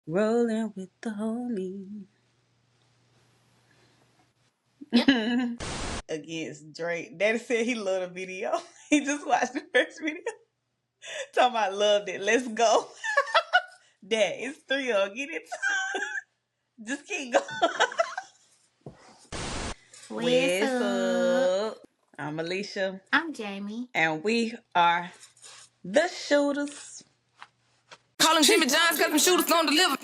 Rolling with the homie. Yep. Against Drake. Daddy said he loved the video. He just watched the first video. Talking about loved it. Let's go. Dad, it's 3-0. Get it? Just keep going. What's What's up? up? I'm Alicia. I'm Jamie. And we are the Shootas. Call him Jimmy Johns, got them shooters on deliver.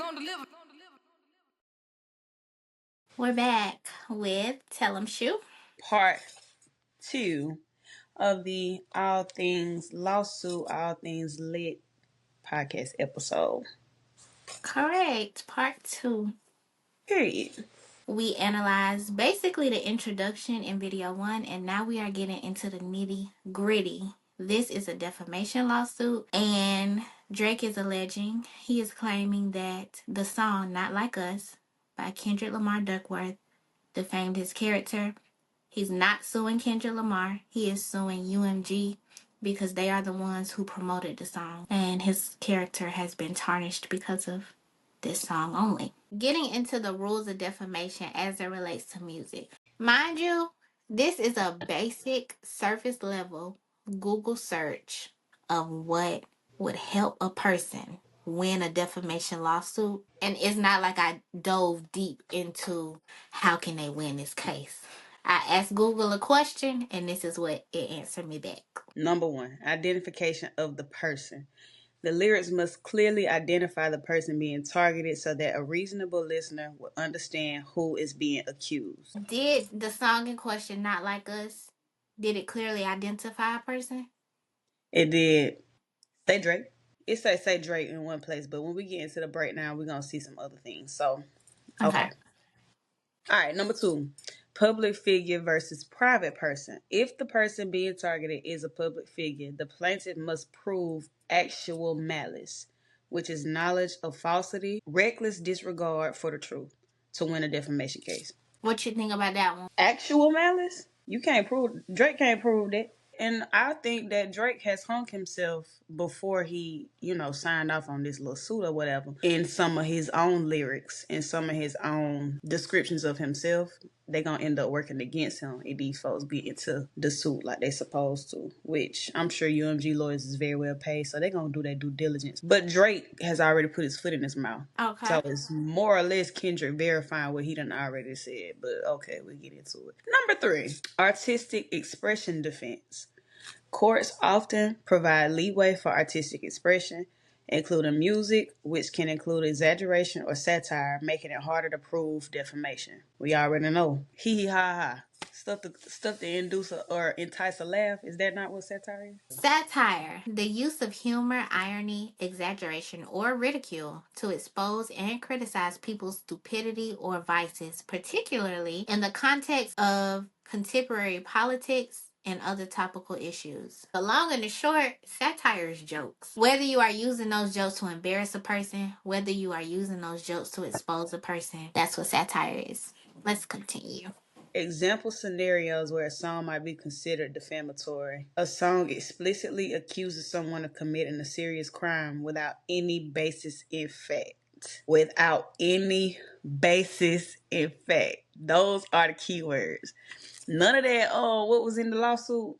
We're back with Tell 'em Shoe. Part 2 of the All Things Lawsuit, All Things Lit podcast episode. Correct. Part 2. Period. We analyzed basically the introduction in video 1, and now we are getting into the nitty gritty. This is a defamation lawsuit, and Drake is alleging, he is claiming that the song Not Like Us by Kendrick Lamar Duckworth defamed his character. He's not suing Kendrick Lamar. He is suing UMG because they are the ones who promoted the song. And his character has been tarnished because of this song only. Getting into the rules of defamation as it relates to music. Mind you, this is a basic surface level Google search of what would help a person win a defamation lawsuit. And it's not like I dove deep into how can they win this case. I asked Google a question and this is what it answered me back. Number 1, identification of the person. The lyrics must clearly identify the person being targeted so that a reasonable listener will understand who is being accused. Did the song in question Not Like Us, did it clearly identify a person? It did. Say Drake. It say Drake in one place, but when we get into the breakdown, we're going to see some other things. So, okay. Okay. All right, number 2, public figure versus private person. If the person being targeted is a public figure, the plaintiff must prove actual malice, which is knowledge of falsity, reckless disregard for the truth, to win a defamation case. What you think about that one? Actual malice? You can't prove, Drake can't prove that. And I think that Drake has hung himself before he, signed off on this little suit or whatever. In some of his own lyrics, in some of his own descriptions of himself, they're going to end up working against him if these folks get into the suit like they supposed to. Which I'm sure UMG lawyers is very well paid, so they're going to do their due diligence. But Drake has already put his foot in his mouth. Okay. So it's more or less Kendrick verifying what he done already said. But okay, we'll get into it. Number 3, artistic expression defense. Courts often provide leeway for artistic expression, including music, which can include exaggeration or satire, making it harder to prove defamation. We already know. Hee hee ha ha. Stuff to induce or entice a laugh. Is that not what satire is? Satire, the use of humor, irony, exaggeration, or ridicule to expose and criticize people's stupidity or vices, particularly in the context of contemporary politics and other topical issues. The long and the short, satire is jokes. Whether you are using those jokes to embarrass a person, whether you are using those jokes to expose a person, that's what satire is. Let's continue. Example scenarios where a song might be considered defamatory. A song explicitly accuses someone of committing a serious crime without any basis in fact. Without any basis in fact. Those are the keywords. None of that, what was in the lawsuit?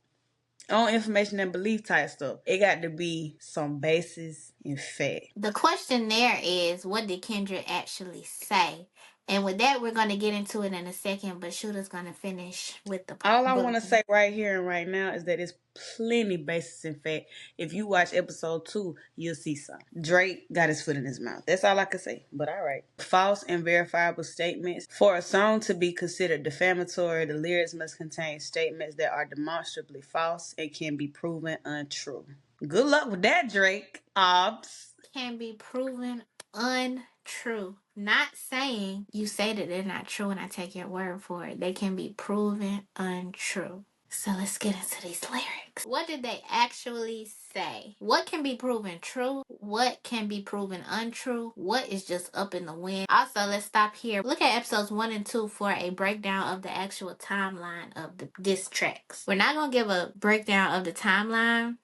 On information and belief type stuff. It got to be some basis in fact. The question there is, what did Kendrick actually say? And with that, we're going to get into it in a second, but Shoota's going to finish with the All I want to book. say right here and right now is that it's plenty basis in fact. If you watch episode 2, you'll see some. Drake got his foot in his mouth. That's all I can say. But all right. False and verifiable statements. For a song to be considered defamatory, the lyrics must contain statements that are demonstrably false and can be proven untrue. Good luck with that, Drake. Obs. Can be proven untrue. Not saying you say that they're not true and I take your word for it. They can be proven untrue. So let's get into these lyrics. What did they actually say? What can be proven true? What can be proven untrue? What is just up in the wind? Also, let's stop here. Look at episodes 1 and 2 for a breakdown of the actual timeline of the diss tracks. We're not going to give a breakdown of the timeline.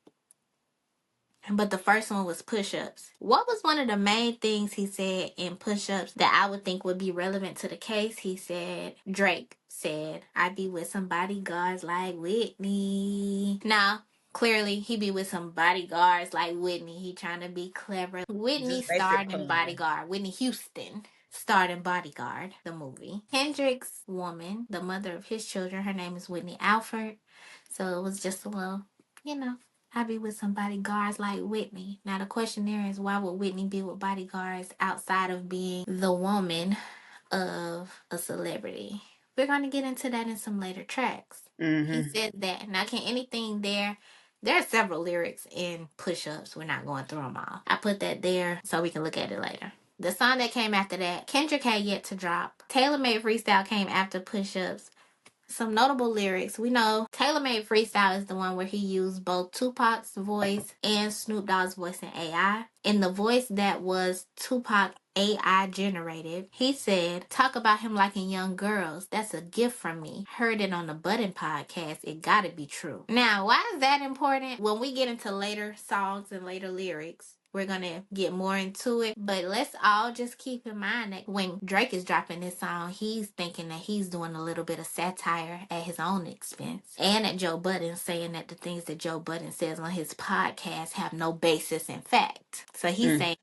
but the first one was push-ups. What was one of the main things he said in push-ups that I would think would be relevant to the case? He said, Drake said, I be with some bodyguards like Whitney. Now, clearly, he be with some bodyguards like Whitney. He trying to be clever. Whitney Just basic starred in pun. Bodyguard. Whitney Houston starred in Bodyguard, the movie. Kendrick's woman, the mother of his children, her name is Whitney Alford. So it was just a little, you know, I be with some bodyguards like Whitney. Now the question there is, why would Whitney be with bodyguards outside of being the woman of a celebrity? We're gonna get into that in some later tracks. He said that. Now can anything there? There are several lyrics in Push Ups. We're not going through them all. I put that there so we can look at it later. The song that came after that, Kendrick had yet to drop. Tailor Made Freestyle came after Push Ups. Some notable lyrics. We know Tailor Made Freestyle is the one where he used both Tupac's voice and Snoop Dogg's voice in AI. In the voice that was Tupac AI generated, he said, talk about him liking young girls. That's a gift from me. Heard it on the Button podcast. It gotta be true. Now, why is that important? When we get into later songs and later lyrics, we're gonna get more into it, but let's all just keep in mind that when Drake is dropping this song, he's thinking that he's doing a little bit of satire at his own expense, and at Joe Budden, saying that the things that Joe Budden says on his podcast have no basis in fact. So he's saying,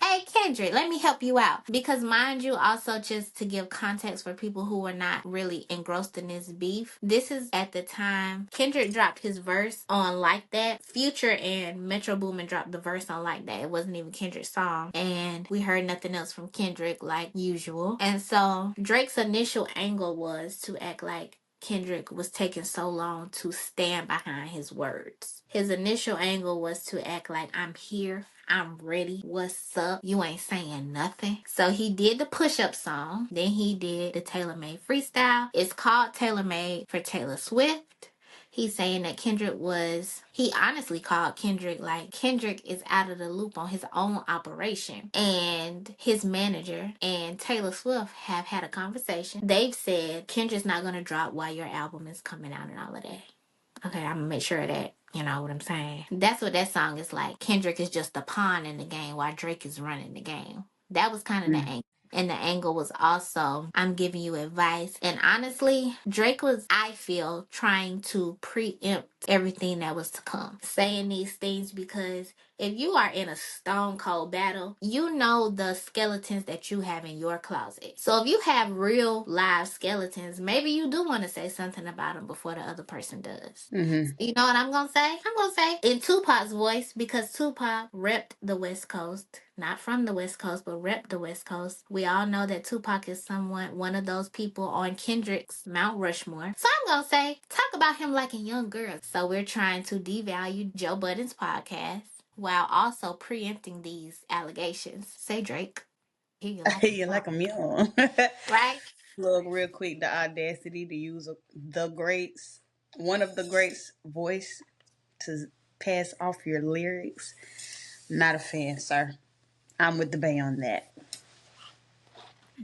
hey, Kendrick, let me help you out. Because, mind you, also just to give context for people who are not really engrossed in this beef, this is at the time Kendrick dropped his verse on Like That. Future and Metro Boomin dropped the verse on Like That. It wasn't even Kendrick's song. And we heard nothing else from Kendrick like usual. And so Drake's initial angle was to act like Kendrick was taking so long to stand behind his words. His initial angle was to act like, I'm here, I'm ready, what's up, you ain't saying nothing. So he did the push-up song, then he did the Tailor Made Freestyle. It's called Tailor Made for Taylor Swift. He's saying that he honestly called Kendrick like Kendrick is out of the loop on his own operation. And his manager and Taylor Swift have had a conversation. They've said Kendrick's not going to drop while your album is coming out and all of that. Okay, I'm going to make sure of that. You know what I'm saying? That's what that song is like. Kendrick is just a pawn in the game while Drake is running the game. That was kind of the angle. And the angle was also, I'm giving you advice. And honestly, Drake was, I feel, trying to preempt everything that was to come. Saying these things because if you are in a stone cold battle, you know the skeletons that you have in your closet. So if you have real live skeletons, maybe you do want to say something about them before the other person does. You know what I'm going to say? I'm going to say in Tupac's voice, because Tupac repped the West Coast. Not from the West Coast, but repped the West Coast. We all know that Tupac is somewhat one of those people on Kendrick's Mount Rushmore. So I'm going to say, talk about him liking young girls. So we're trying to devalue Joe Budden's podcast while also preempting these allegations. Say Drake. He like him You like young. them young. Right? Look, real quick, the audacity to use one of the greats' voice to pass off your lyrics. Not a fan, sir. I'm with the bay on that.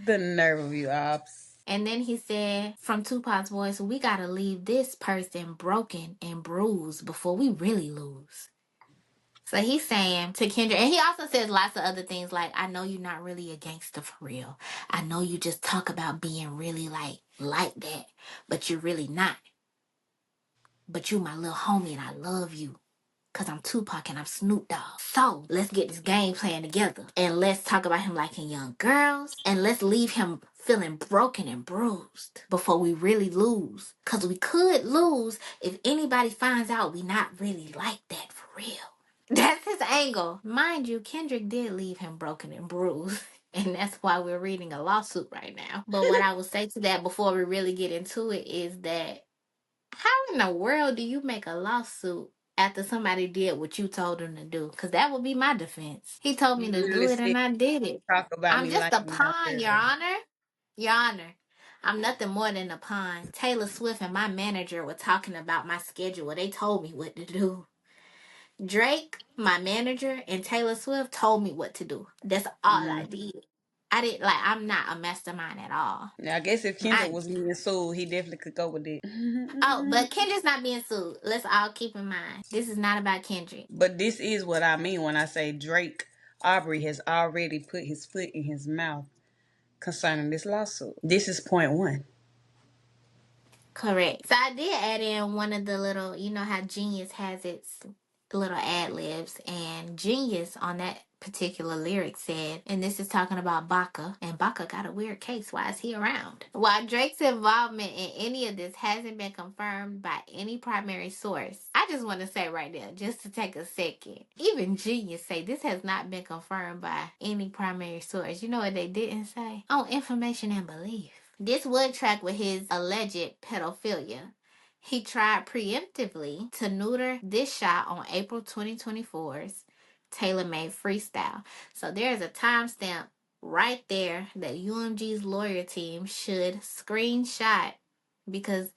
The nerve of you, Ops. And then he said, from Tupac's voice, we gotta leave this person broken and bruised before we really lose. So he's saying to Kendrick, and he also says lots of other things like, I know you're not really a gangster for real. I know you just talk about being really like that, but you're really not. But you my little homie and I love you. Cause I'm Tupac and I'm Snoop Dogg. So let's get this game plan together. And let's talk about him liking young girls. And let's leave him feeling broken and bruised before we really lose. Cause we could lose if anybody finds out we not really like that for real. That's his angle. Mind you, Kendrick did leave him broken and bruised. And that's why we're reading a lawsuit right now. But what I will say to that before we really get into it is that how in the world do you make a lawsuit after somebody did what you told them to do? Because that would be my defense. He told You me to do literally it said, and I did it. talk about I'm me just like a a young pawn, Your girl. Honor. Your Honor. I'm nothing more than a pawn. Taylor Swift and my manager were talking about my schedule. They told me what to do. Drake, my manager, and Taylor Swift told me what to do. That's all I did. I'm not a mastermind at all. Now, I guess if Kendrick I was being sued, he definitely could go with it. Oh, but Kendrick's not being sued. Let's all keep in mind. This is not about Kendrick. But this is what I mean when I say Drake Aubrey has already put his foot in his mouth concerning this lawsuit. This is point one. Correct. So I did add in one of the little, you know how Genius has its little ad libs, and Genius on that particular lyric said, and this is talking about Baca, and Baca got a weird case. Why is he around? While Drake's involvement in any of this hasn't been confirmed by any primary source, I just want to say right there, just to take a second, even Genius say this has not been confirmed by any primary source. You know what they didn't say? On information and belief. This would track with his alleged pedophilia. He tried preemptively to neuter this shot on April 2024's Tailor Made Freestyle. So there's a timestamp right there that UMG's lawyer team should screenshot, because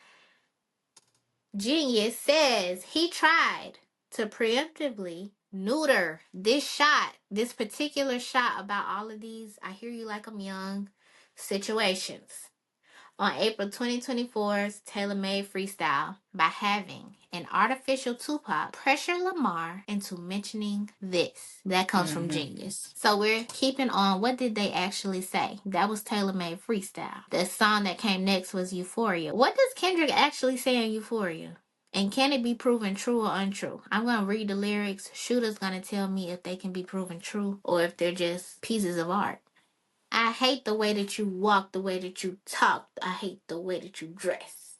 Genius says he tried to preemptively neuter this shot, this particular shot about all of these I hear you like I'm young situations on April 2024's Tailor Made Freestyle by having an artificial Tupac pressure Lamar into mentioning this. That comes from Genius. So we're keeping on. What did they actually say? That was Tailor Made Freestyle. The song that came next was Euphoria. What does Kendrick actually say in Euphoria? And can it be proven true or untrue? I'm going to read the lyrics. Shoota's going to tell me if they can be proven true or if they're just pieces of art. I hate the way that you walk, the way that you talk. I hate the way that you dress.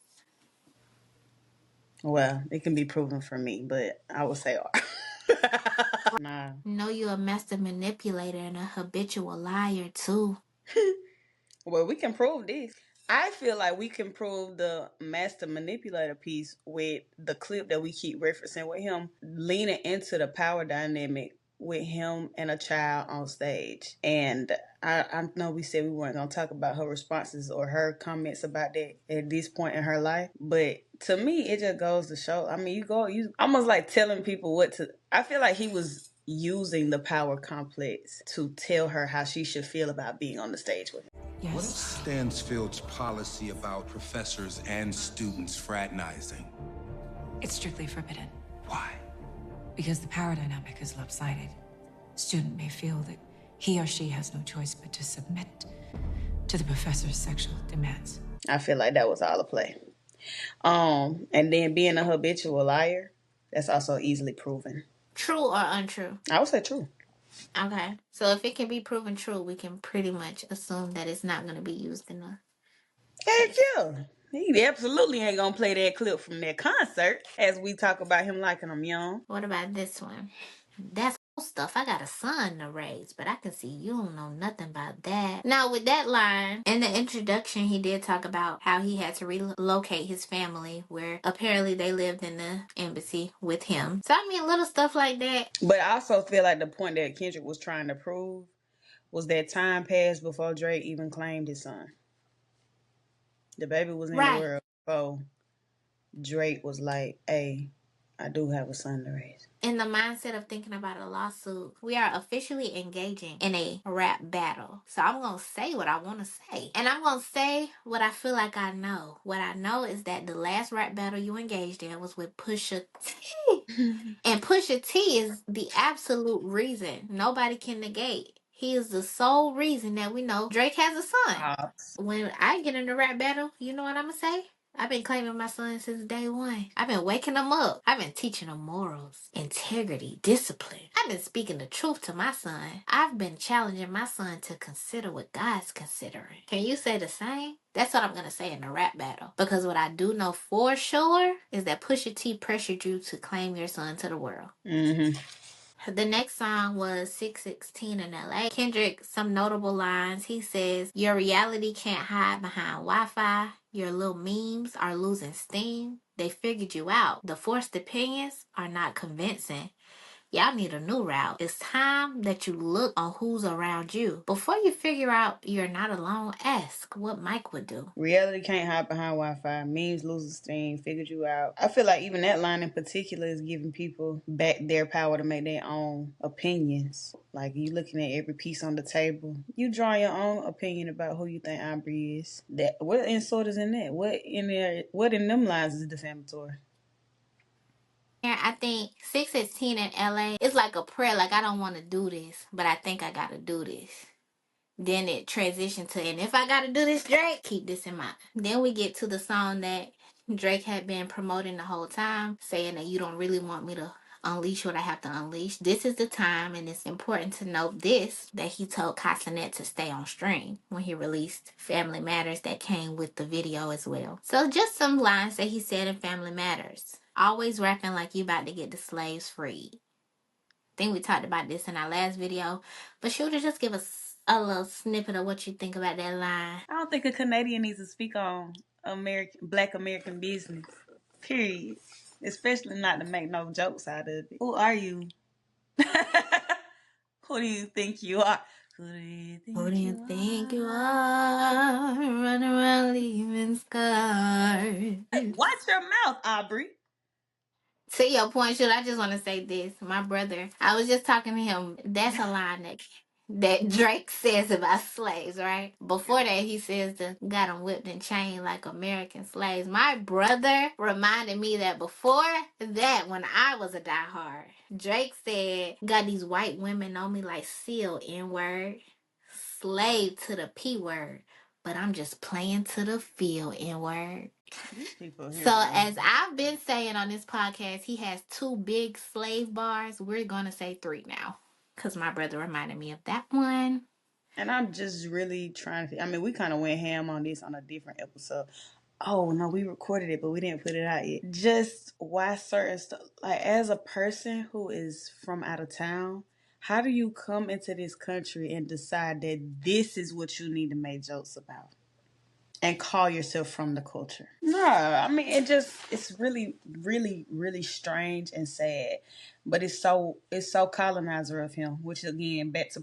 Well, it can be proven for me, but I would say R. Nah. Know you're a master manipulator and a habitual liar too. Well, we can prove this. I feel like we can prove the master manipulator piece with the clip that we keep referencing with him leaning into the power dynamic with him and a child on stage. And I know we said we weren't going to talk about her responses or her comments about that at this point in her life, but to me, it just goes to show. I mean, you almost like telling people what to. I feel like he was using the power complex to tell her how she should feel about being on the stage with him. Yes. What is Stansfield's policy about professors and students fraternizing? It's strictly forbidden. Why? Because the power dynamic is lopsided. The student may feel that he or she has no choice but to submit to the professor's sexual demands. I feel like that was all a play. And then being a habitual liar, that's also easily proven. True or untrue? I would say true. Okay. So if it can be proven true, we can pretty much assume that it's not going to be used in a... Heck yeah. He absolutely ain't gonna play that clip from that concert as we talk about him liking them young. What about this one? That's stuff. I got a son to raise, but I can see you don't know nothing about that. Now, with that line, in the introduction, he did talk about how he had to relocate his family, where apparently they lived in the embassy with him. So, I mean, little stuff like that. But I also feel like the point that Kendrick was trying to prove was that time passed before Drake even claimed his son. The baby was in the world before Drake was like, hey, I do have a son to raise. In the mindset of thinking about a lawsuit, we are officially engaging in a rap battle. So I'm going to say what I want to say. And I'm going to say what I feel like I know. What I know is that the last rap battle you engaged in was with Pusha T. And Pusha T is the absolute reason nobody can negate. He is the sole reason that we know Drake has a son. When I get in a rap battle, you know what I'm going to say? I've been claiming my son since day one. I've been waking him up. I've been teaching him morals, integrity, discipline. I've been speaking the truth to my son. I've been challenging my son to consider what God's considering. Can you say the same? That's what I'm going to say in the rap battle. Because what I do know for sure is that Pusha T pressured you to claim your son to the world. Mm-hmm. The next song was 616 in LA. Kendrick, some notable lines. He says, your reality can't hide behind Wi-Fi. Your little memes are losing steam. They figured you out. The forced opinions are not convincing. Y'all need a new route. It's time that you look on who's around you. Before you figure out you're not alone, ask what Mike would do. Reality can't hide behind Wi-Fi. Memes lose steam. Figured you out. I feel like even that line in particular is giving people back their power to make their own opinions. Like you looking at every piece on the table, you draw your own opinion about who you think Aubrey is. That what insult is in that? What in there? What in them lines is defamatory? I think 616 in LA, it's like a prayer, like I don't want to do this, but I think I gotta do this. Then it transitioned to, and if I gotta do this, Drake, keep this in mind. Then we get to the song that Drake had been promoting the whole time, saying that you don't really want me to unleash what I have to unleash. This is the time, and it's important to note this, that he told Casanet to stay on stream when he released Family Matters that came with the video as well. So just some lines that he said in Family Matters. Always rapping like you about to get the slaves freed. I think we talked about this in our last video, but Shooter, just give us a little snippet of what you think about that line. I don't think a Canadian needs to speak on Black American business. Period. Especially not to make no jokes out of it. Who are you? Who do you think you are? Who do you think you are? Running around leaving scars. Watch your mouth, Aubrey. To your point, Shoot, I just want to say this. My brother, I was just talking to him. That's a line that Drake says about slaves, right? Before that, he says the got them whipped and chained like American slaves. My brother reminded me that before that, when I was a diehard, Drake said, got these white women on me like seal N-word, slave to the P word, but I'm just playing to the feel N-word. So as I've been saying on this podcast, he has 2 big slave bars. We're gonna say 3 now, cause my brother reminded me of that one. And I'm just really trying to. I mean, we kind of went ham on this on a different episode. Oh no, we recorded it, but we didn't put it out yet. Just why certain stuff, like as a person who is from out of town, how do you come into this country and decide that this is what you need to make jokes about? And call yourself from the culture. No, I mean it's really, really, really strange and sad. But it's so colonizer of him, which again back to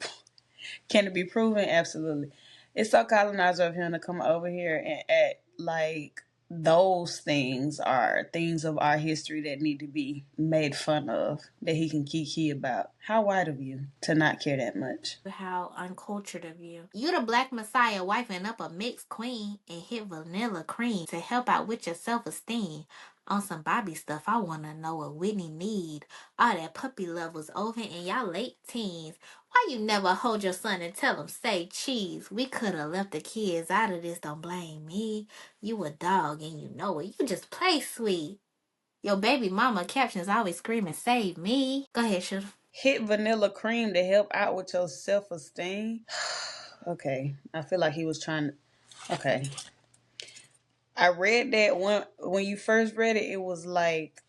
can it be proven? Absolutely. It's so colonizer of him to come over here and act like those things are things of our history that need to be made fun of, that he can kiki about. How white of you to not care that much? How uncultured of you. You the black messiah wifing up a mixed queen and hit vanilla cream to help out with your self-esteem. On some Bobby stuff, I want to know what Whitney need. All that puppy love was over in y'all late teens. Why you never hold your son and tell him, say cheese? We could have left the kids out of this, don't blame me. You a dog and you know it. You just play sweet. Your baby mama captions always screaming, save me. Go ahead, Shooter. Hit vanilla cream to help out with your self-esteem. Okay, I feel like he was trying to. Okay, I read that when you first read it, it was like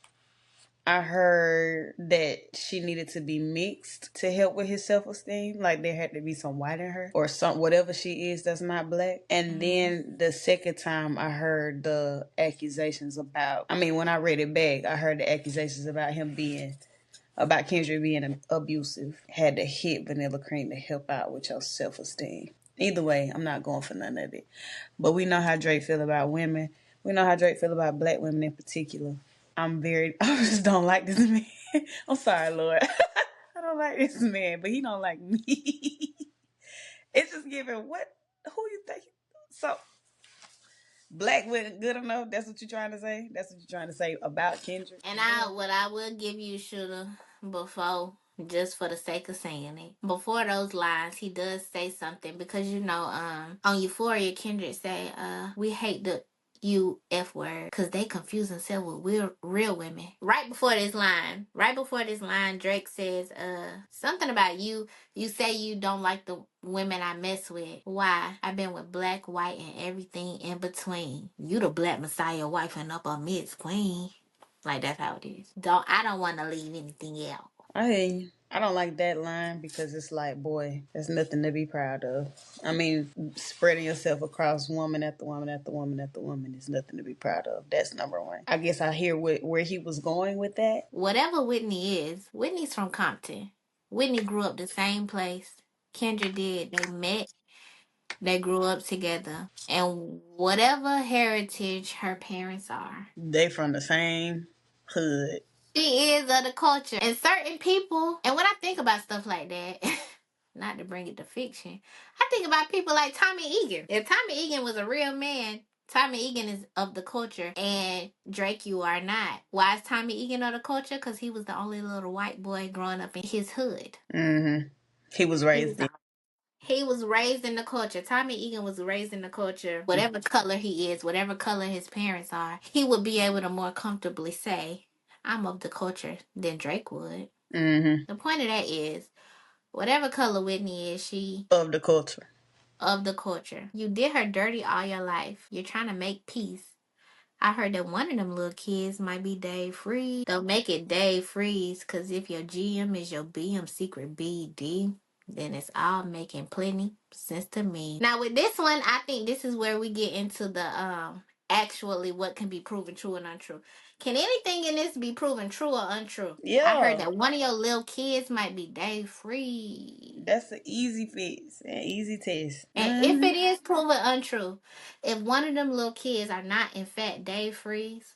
I heard that she needed to be mixed to help with his self-esteem. Like there had to be some white in her or some whatever she is that's not black. And then the second time I heard the accusations about. I mean, when I read it back, I heard the accusations about Kendrick being abusive. Had to hit vanilla cream to help out with your self-esteem. Either way, I'm not going for none of it. But we know how Drake feel about women. We know how Drake feel about black women in particular. I just don't like this man. I'm sorry, Lord. I don't like this man, but he don't like me. It's just giving who you think? So, black women good enough? That's what you're trying to say? That's what you're trying to say about Kendrick? And what I will give you, Shooter, before, just for the sake of saying it, before those lines, he does say something because on Euphoria, Kendrick say, we hate the you F word because they confuse themselves with real women. Right before this line, Drake says, something about you. You say you don't like the women I mess with. Why? I've been with black, white, and everything in between. You the black messiah wifing up a mixed queen. Like that's how it is. I don't want to leave anything out. I hear you. I don't like that line because it's like, boy, that's nothing to be proud of. I mean, spreading yourself across woman after woman after woman after woman is nothing to be proud of. That's number one. I guess I hear where he was going with that. Whatever Whitney is, Whitney's from Compton. Whitney grew up the same place Kendra did. They met, they grew up together. And whatever heritage her parents are, They from the same hood. she is of the culture. And certain people, and when I think about stuff like that, not to bring it to fiction, I think about people like Tommy Egan. If Tommy Egan was a real man, Tommy Egan is of the culture, and Drake, you are not. Why is Tommy Egan of the culture? Because he was the only little white boy growing up in his hood. Mm-hmm. He was He was raised the in. he was raised in the culture. Tommy Egan was raised in the culture. Whatever color he is, whatever color his parents are, he would be able to more comfortably say, I'm of the culture than Drake would. Mm-hmm. The point of that is, whatever color Whitney is, she Of the culture. of the culture. You did her dirty all your life. You're trying to make peace. I heard that one of them little kids might be Dave Freeze. Don't make it Dave Freeze, because if your GM is your BM secret BD, then it's all making plenty sense to me. Now with this one, I think this is where we get into the actually what can be proven true and untrue. Can anything in this be proven true or untrue? I heard Yeah. that one of your little kids might be Dave Freeze. That's an easy fix, an easy test. And if Mm-hmm. it is proven untrue, if one of them little kids are not in fact Dave Freeze,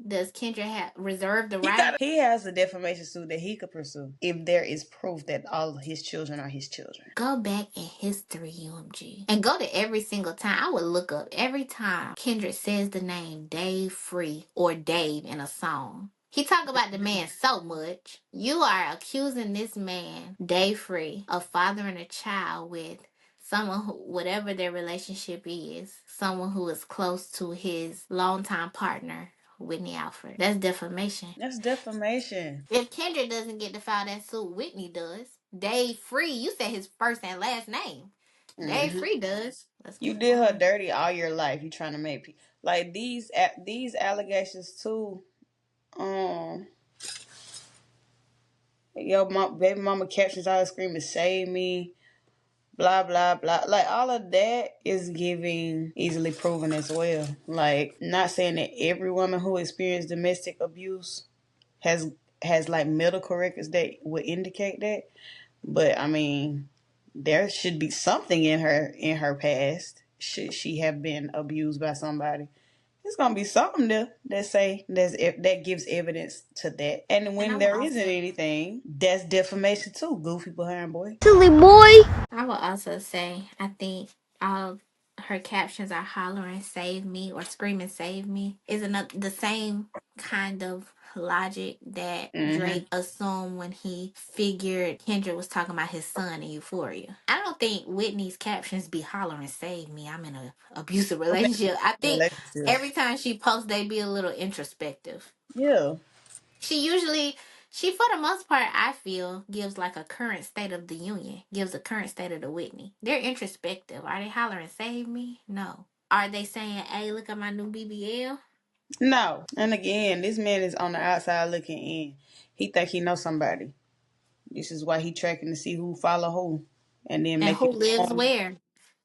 does Kendra have reserve the right? He has a defamation suit that he could pursue if there is proof that all of his children are his children. Go back in history, UMG, and go to every single time. I would look up every time Kendrick says the name Dave Free or Dave in a song. He talk about the man so much. You are accusing this man, Dave Free, of fathering a child with someone who, whatever their relationship is, someone who is close to his longtime partner, Whitney Alford. That's defamation. That's defamation. If Kendrick doesn't get to file that suit, Whitney does. Dave Free, you said his first and last name. Dave Mm-hmm. Free does. Let's You keep did her going. dirty all your life. You trying to make like these allegations too. Um, Yo, my baby mama captions always screaming, "Save me!" Blah blah blah. Like all of that is giving easily proven as well. Like not saying that every woman who experienced domestic abuse has like medical records that would indicate that, but I mean, there should be something in her past. Should she have been abused by somebody? It's gonna be something that gives evidence to that. And And when there isn't anything, that's defamation too. Goofy behind boy. I will also say, I think all her captions are hollering "Save me" or screaming "Save me" is another the same kind of logic that Mm-hmm. Drake assumed when he figured Kendrick was talking about his son in Euphoria. I don't think Whitney's captions be hollering "Save me." I'm in a abusive relationship. I think Relationship. every time she posts, they be a little introspective. Yeah. She usually, she for the most part, I feel, gives like a current state of the union, gives a current state of the Whitney. They're introspective. Are they hollering "Save me"? No. Are they saying, "Hey, look at my new BBL"? No. And again, this man is on the outside looking in. He think he knows somebody. This is why he tracking to see who follow who, and then And who making lives where?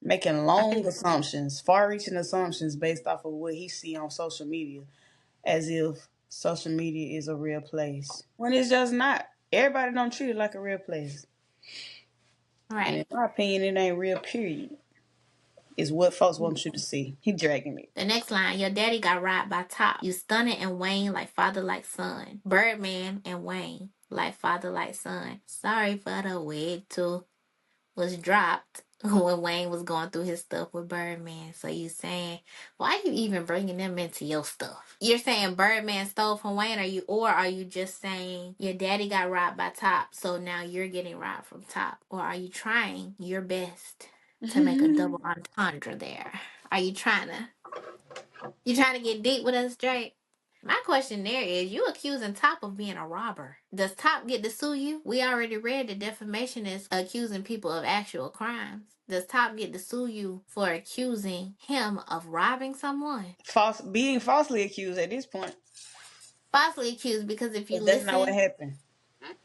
long Right. assumptions, far-reaching assumptions based off of what he see on social media, as if social media is a real place when it's just not. Everybody don't treat it like a real place, and Right. in my opinion, it ain't real. Period. Is what folks want you to see. He dragging me. The next line, your daddy got robbed by Top. You stunning and Wayne like father like son. Birdman and Wayne like father like son. Sorry for the wig too. Was dropped when Wayne was going through his stuff with Birdman. So you saying, why are you even bringing them into your stuff? You're saying Birdman stole from Wayne, are you just saying your daddy got robbed by Top, so now you're getting robbed from Top? Or are you trying your best to make a double entendre there? Are you trying to get deep with us, Drake? My question there is, you accusing Top of being a robber. Does Top get to sue you? We already read that defamation is accusing people of actual crimes. Does Top get to sue you for accusing him of robbing someone? Being falsely accused at this point, Falsely accused, because if you but that's not what listen, happened.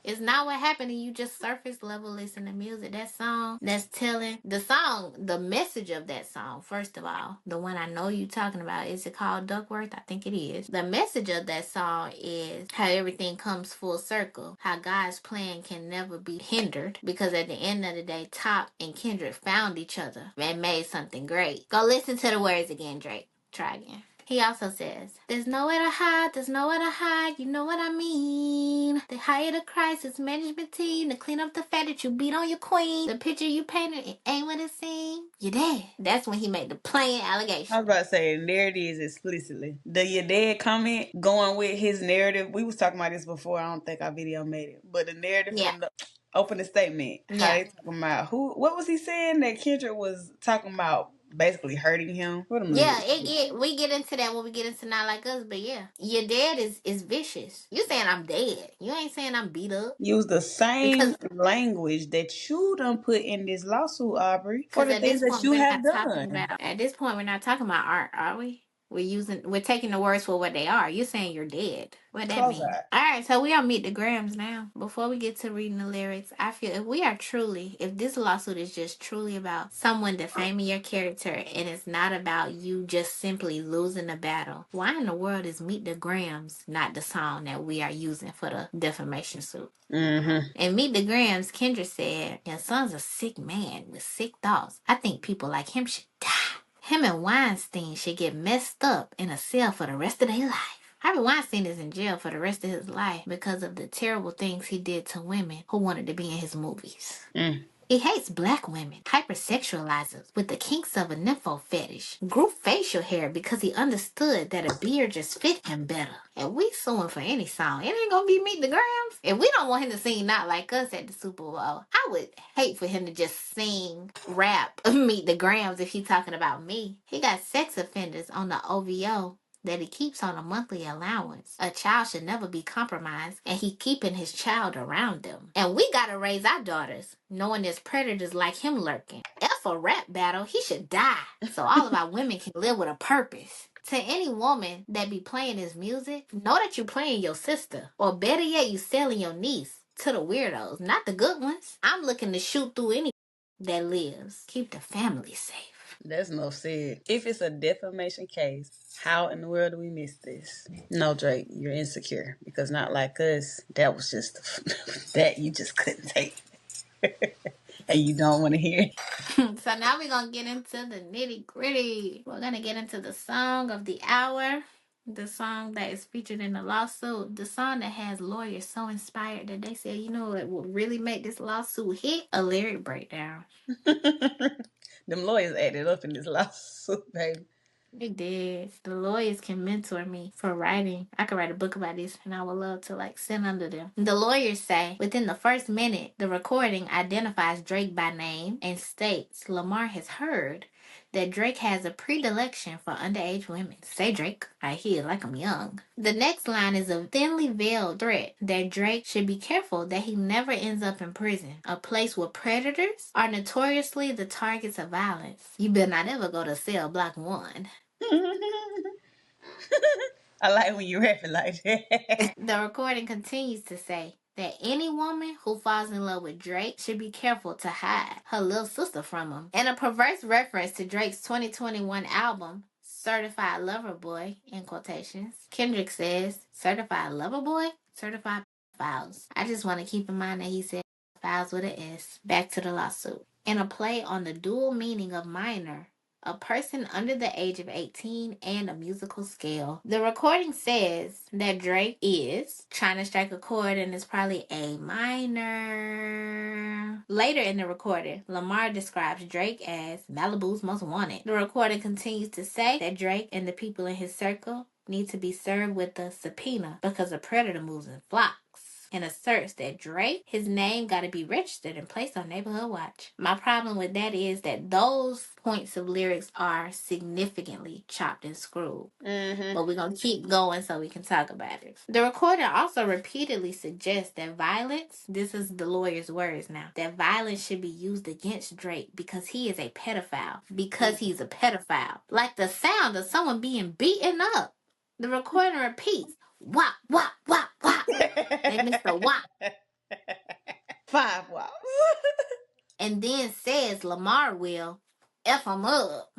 It's not what happened and you just surface level listen to music. That song that's telling the message of that song, first of all. The one I know you talking about. Is it called Duckworth? I think it is. The message of that song is how everything comes full circle. How God's plan can never be hindered. Because at the end of the day, Top and Kendrick found each other and made something great. Go listen to the words again, Drake. Try again. He also says, there's nowhere to hide, there's nowhere to hide, you know what I mean. They hired a crisis management team to clean up the fact that you beat on your queen. The picture you painted, it ain't what it seemed. You're dead. That's when he made the plain allegation. I was about to say, there it is explicitly. The "your dad" comment going with his narrative. We was talking about this before. I don't think our video made it. But the narrative Yeah. from the opening statement, how Yeah. they talking about what was he saying that Kendrick was talking about basically hurting him? What them Yeah, lyrics? we get into that when we get into Not Like Us, but yeah. Your dad is vicious. You saying I'm dead. You ain't saying I'm beat up. Use the same Because language that you done put in this lawsuit, Aubrey, for Because the at things this that point, you we're have not talking done. about. At this point, we're not talking about art, are we? We're taking the words for what they are. You're saying you're dead. What that Close mean? eye. All right, so we are meet the grams now. Before we get to reading the lyrics, I feel if this lawsuit is just truly about someone defaming your character and it's not about you just simply losing the battle, why in the world is Meet the Grams not the song that we are using for the defamation suit? Mm-hmm. And Meet the Grams, Kendra said, your son's a sick man with sick thoughts. I think people like him should die. Him and Weinstein should get messed up in a cell for the rest of their life. Harvey Weinstein is in jail for the rest of his life because of the terrible things he did to women who wanted to be in his movies. Mm. He hates black women, hypersexualizes with the kinks of a nympho fetish, grew facial hair because he understood that a beard just fit him better. And we suing for any song. It ain't gonna be Meet the Grams. If we don't want him to sing Not Like Us at the Super Bowl, I would hate for him to just sing rap Meet the Grams if he's talking about me. He got sex offenders on the OVO that he keeps on a monthly allowance. A child should never be compromised, and he keeping his child around them. And we gotta raise our daughters, knowing there's predators like him lurking. If a rap battle, he should die, so all of our women can live with a purpose. To any woman that be playing his music, know that you playing your sister, or better yet, you selling your niece to the weirdos, not the good ones. I'm looking to shoot through any that lives. Keep the family safe. That's enough said. If it's a defamation case, how in the world do we miss this? No, Drake, you're insecure. Because Not Like Us, that was just that you just couldn't take. And you don't want to hear it. So now we're going to get into the nitty gritty. We're going to get into the song of the hour. The song that is featured in the lawsuit. The song that has lawyers so inspired that they said, you know what would really make this lawsuit hit? A lyric breakdown. Them lawyers added up in this lawsuit, baby. They did. The lawyers can mentor me for writing. I could write a book about this and I would love to sit under them. The lawyers say within the first minute, the recording identifies Drake by name and states Lamar has heard that Drake has a predilection for underage women. Say Drake, I hear like I'm young. The next line is a thinly veiled threat that Drake should be careful that he never ends up in prison, a place where predators are notoriously the targets of violence. You better not ever go to cell block 1. I like when you rap it like that. The recording continues to say that any woman who falls in love with Drake should be careful to hide her little sister from him. In a perverse reference to Drake's 2021 album, Certified Lover Boy, in quotations, Kendrick says, Certified Lover Boy? Certified Files. I just want to keep in mind that he said files with an S. Back to the lawsuit. In a play on the dual meaning of minor, a person under the age of 18, and a musical scale. The recording says that Drake is trying to strike a chord and it's probably A minor. Later in the recording, Lamar describes Drake as Malibu's most wanted. The recording continues to say that Drake and the people in his circle need to be served with a subpoena because a predator moves in flocks, and asserts that Drake, his name got to be registered and placed on Neighborhood Watch. My problem with that is that those points of lyrics are significantly chopped and screwed. Mm-hmm. But we're going to keep going so we can talk about it. The recorder also repeatedly suggests that violence, this is the lawyer's words now, that violence should be used against Drake because he is a pedophile. Because he's a pedophile. Like the sound of someone being beaten up. The recording repeats, wop, wop, wop, wop. They missed the wop. 5 wops. And then says Lamar will F him up.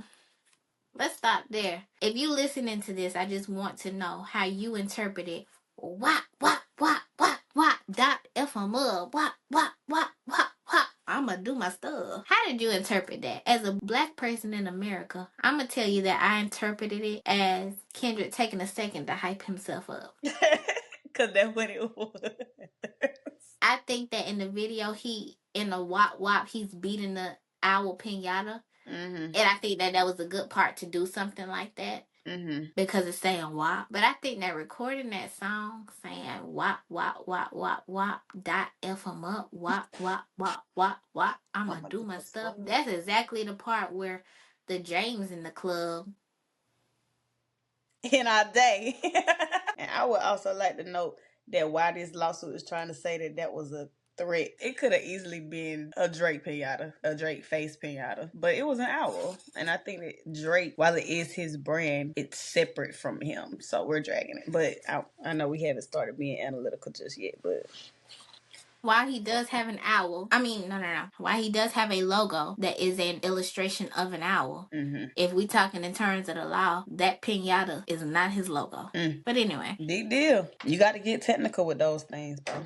Let's stop there. If you listening to this, I just want to know how you interpret it. Wop, wop, wop, wop, wop, dot F him up. Wop, wop, wop, wop, wop. I'ma do my stuff. How did you interpret that? As a black person in America, I'ma tell you that I interpreted it as Kendrick taking a second to hype himself up. Cause that's what it was. I think that in the video, in the wop wop, he's beating the owl pinata. Mm-hmm. And I think that was a good part to do something like that. Mm-hmm. Because it's saying wop. But I think that recording that song saying wop, wop, wop, wop, wop, dot F them up, wop, wop, wop, wop, wop, I'ma do my stuff. That's exactly the part where the Jaimsss in the club. In our day. And I would also like to note that why this lawsuit is trying to say that was a threat. It could have easily been a Drake pinata, a Drake face pinata, but it was an owl. And I think that Drake, while it is his brand, it's separate from him. So we're dragging it. But I know we haven't started being analytical just yet, but While he does have an owl, no. While he does have a logo that is an illustration of an owl, if we talking in terms of the law, that pinata is not his logo. But anyway. Big deal. You got to get technical with those things, bro.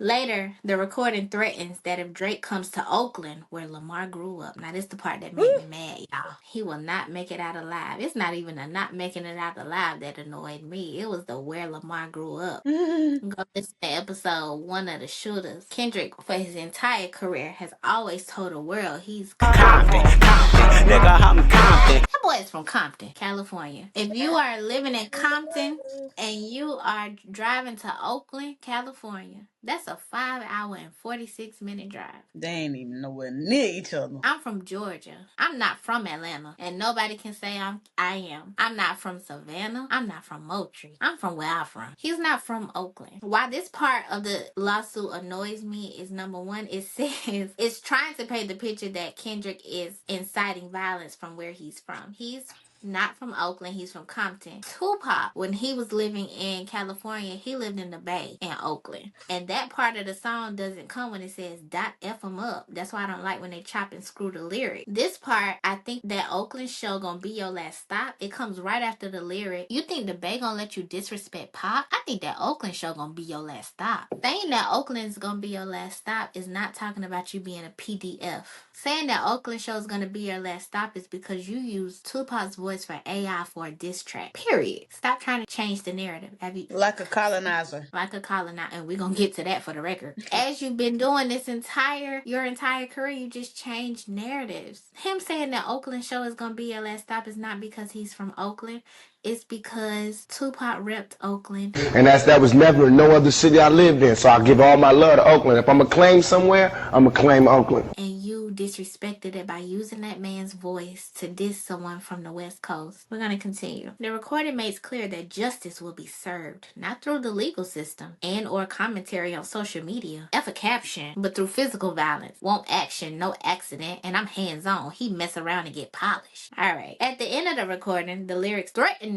Later, the recording threatens that if Drake comes to Oakland, where Lamar grew up, now this is the part that made me mad, y'all. He will not make it out alive. It's not even a not making it out alive that annoyed me. It was the where Lamar grew up. Go listen to episode 1 of the Shootas. Kendrick, for his entire career, has always told the world he's Compton. Nigga, I'm Compton. That boy is from Compton, California. If you are living in Compton and you are driving to Oakland, California, that's a 5-hour and 46-minute drive. They ain't even nowhere near each other. I'm from Georgia. I'm not from Atlanta. And nobody can say I am. I'm not from Savannah. I'm not from Moultrie. I'm from where I'm from. He's not from Oakland. Why this part of the lawsuit annoys me is, number one, it says it's trying to paint the picture that Kendrick is inciting violence from where he's from. He's not from Oakland, he's from Compton. Tupac, when he was living in California, he lived in the Bay in Oakland. And that part of the song doesn't come when it says dot F them up. That's why I don't like when they chop and screw the lyric. This part, I think that Oakland show gonna be your last stop. It comes right after the lyric. You think the Bay gonna let you disrespect Pop? I think that Oakland show gonna be your last stop. Saying that Oakland's gonna be your last stop is not talking about you being a PDF. Saying that Oakland show is gonna be your last stop is because you use Tupac's voice for AI for a diss track. Period. Stop trying to change the narrative. Like a colonizer. Like a colonizer. And we're gonna get to that for the record. As you've been doing this your entire career, you just changed narratives. Him saying that Oakland show is gonna be your last stop is not because he's from Oakland. It's because Tupac repped Oakland. And that was never no other city I lived in. So I give all my love to Oakland. If I'm going to claim somewhere, I'm going to claim Oakland. And you disrespected it by using that man's voice to diss someone from the West Coast. We're going to continue. The recording makes clear that justice will be served, not through the legal system and or commentary on social media. F a caption, but through physical violence. Won't action, no accident, and I'm hands-on. He mess around and get polished. Alright. At the end of the recording, the lyrics threateningly.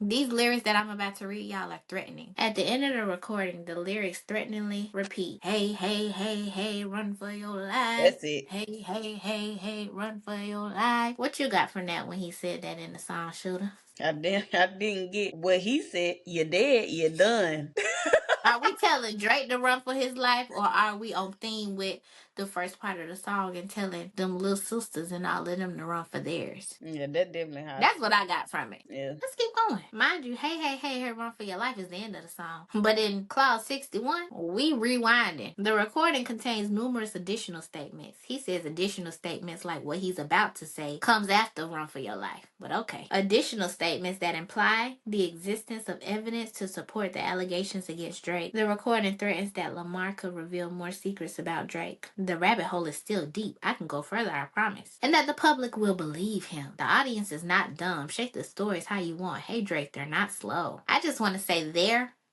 These lyrics that I'm about to read, y'all, are threatening. At the end of the recording, the lyrics threateningly repeat. Hey, hey, hey, hey, run for your life. That's it. Hey, hey, hey, hey, run for your life. What you got from that when he said that in the song, Shooter? I didn't get what he said. You're dead, you're done. Are we telling Drake to run for his life, or are we on theme with the first part of the song and telling them little sisters and all of them to run for theirs? Yeah, that definitely happened. That's what I got from it. Yeah. Let's keep going. Mind you, hey, hey, hey, hey, run for your life is the end of the song. But in clause 61, we rewinding. The recording contains numerous additional statements. He says additional statements like what he's about to say comes after run for your life. But okay. Additional statements that imply the existence of evidence to support the allegations against Drake. The recording threatens that Lamar could reveal more secrets about Drake. The rabbit hole is still deep. I can go further, I promise. And that the public will believe him. The audience is not dumb. Shake the stories how you want. Hey Drake, they're not slow. I just want to say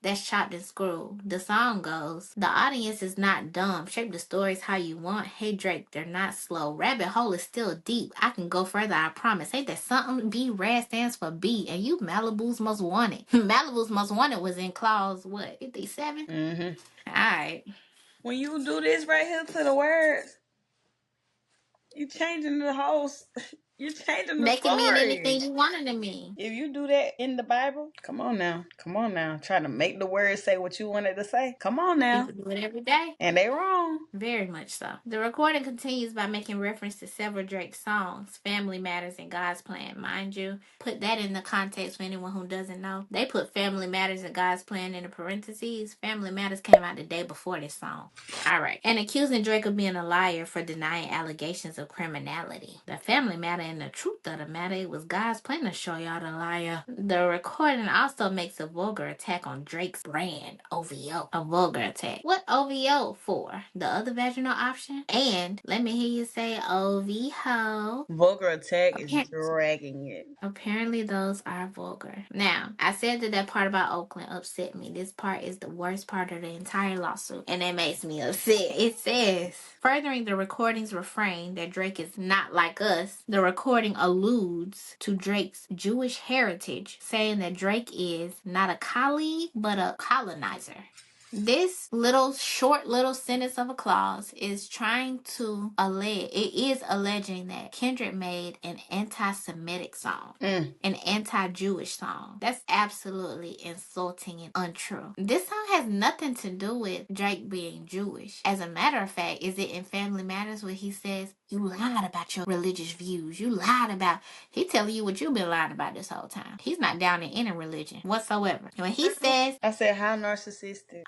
that's chopped and screwed. The song goes, the audience is not dumb. Shape the stories how you want. Hey Drake, they're not slow. Rabbit hole is still deep. I can go further, I promise. Ain't that something? B-Rad stands for B. And you Malibu's Most Wanted. Malibu's Most Wanted was in clause, what, 57? Mm-hmm. Alright. When you do this right here to the words, you changing the whole. You changing the They can mean anything story. you want it to mean. If you do that in the Bible, come on now. Come on now. Trying to make the words say what you wanted to say. Come on now. People do it every day. And they wrong. Very much so. The recording continues by making reference to several Drake songs, Family Matters and God's Plan. Mind you, put that in the context for anyone who doesn't know. They put Family Matters and God's Plan in the parentheses. Family Matters came out the day before this song. Alright. And accusing Drake of being a liar for denying allegations of criminality. The family matter and the truth of the matter, it was God's plan to show y'all the liar. The recording also makes a vulgar attack on Drake's brand, OVO. A vulgar attack. What OVO for? The other vaginal option? And let me hear you say OVO. Vulgar attack is Okay. dragging it. Apparently those are vulgar. Now, I said that part about Oakland upset me. This part is the worst part of the entire lawsuit, and it makes me upset. It says, furthering the recording's refrain that Drake is not like us, the recording alludes to Drake's Jewish heritage, saying that Drake is not a colleague, but a colonizer. This short little sentence of a clause is trying to alleging that Kendrick made an anti-Semitic song, an anti-Jewish song. That's absolutely insulting and untrue. This song has nothing to do with Drake being Jewish. As a matter of fact, is it in Family Matters where he says, you lied about your religious views. You lied about... He telling you what you've been lying about this whole time. He's not down in any religion whatsoever. When he says... I said, how narcissistic.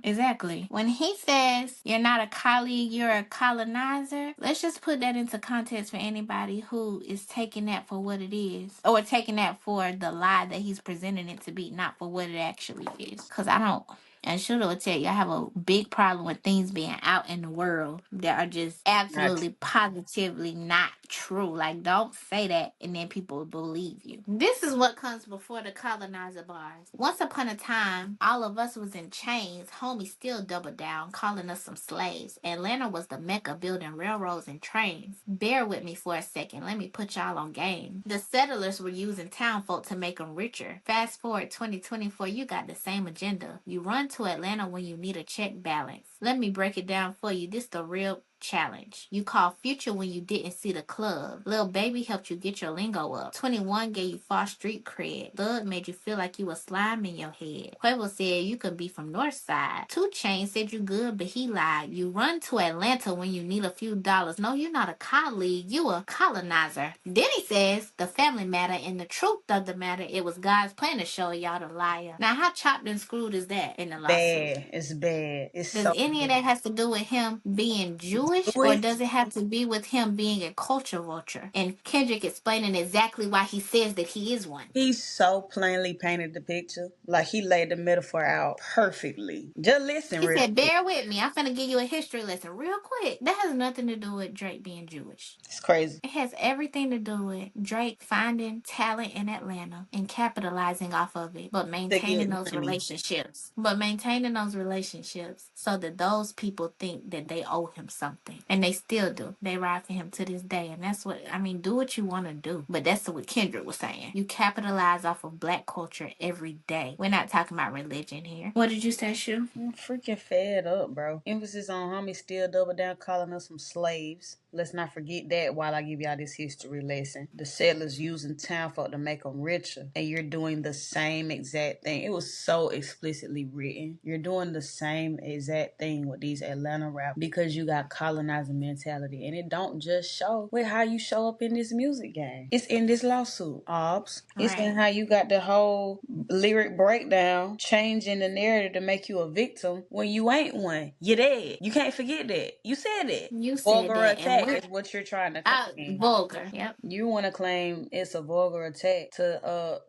Exactly. When he says you're not a colleague, you're a colonizer, let's just put that into context for anybody who is taking that for what it is, or taking that for the lie that he's presenting it to be, not for what it actually is. Because I don't... And Shooter will tell you, I have a big problem with things being out in the world that are just absolutely, positively not true. Like, don't say that and then people believe you. This is what comes before the colonizer bars. Once upon a time, all of us was in chains. Homie still doubled down, calling us some slaves. Atlanta was the mecca, building railroads and trains. Bear with me for a second. Let me put y'all on game. The settlers were using town folk to make them richer. Fast forward 2024, you got the same agenda. You run to Atlanta when you need a check balance. Let me break it down for you. This the real challenge. You call Future when you didn't see the club. Lil Baby helped you get your lingo up. 21 gave you false street cred. Thug made you feel like you was slime in your head. Quavo said you could be from North Side. 2 Chainz said you good, but he lied. You run to Atlanta when you need a few dollars. No, you're not a colleague. You a colonizer. Then he says the family matter and the truth of the matter, it was God's plan to show y'all the liar. Now, how chopped and screwed is that in the lawsuit? Bad. It's bad. It's Does so any of that has to do with him being Jewish, or Jewish. does it have to be with him being a culture vulture? And Kendrick explaining exactly why he says that he is one. He so plainly painted the picture. Like, he laid the metaphor out perfectly. Just listen He real said, quick. bear with me. I'm finna give you a history lesson real quick. That has nothing to do with Drake being Jewish. It's crazy. It has everything to do with Drake finding talent in Atlanta and capitalizing off of it, but To maintaining get those money. relationships. So that those people think that they owe him something. And they still do. They ride for him to this day. And that's what, I mean, do what you want to do. But that's what Kendrick was saying. You capitalize off of black culture every day. We're not talking about religion here. What did you say, Shu? I'm freaking fed up, bro. Emphasis on homie still double down calling us some slaves. Let's not forget that while I give y'all this history lesson. The settlers using townfolk to make them richer. And you're doing the same exact thing. It was so explicitly written. You're doing the same exact thing with these Atlanta rap because you got colonizing mentality. And it don't just show with how you show up in this music game. It's in this lawsuit, Obs. It's in how you got the whole lyric breakdown, changing the narrative to make you a victim when you ain't one. You're dead. You can't forget that. You said it. You said Vulgar that. And attack is what you're trying to claim. vulgar. Yep. You want to claim it's a vulgar attack to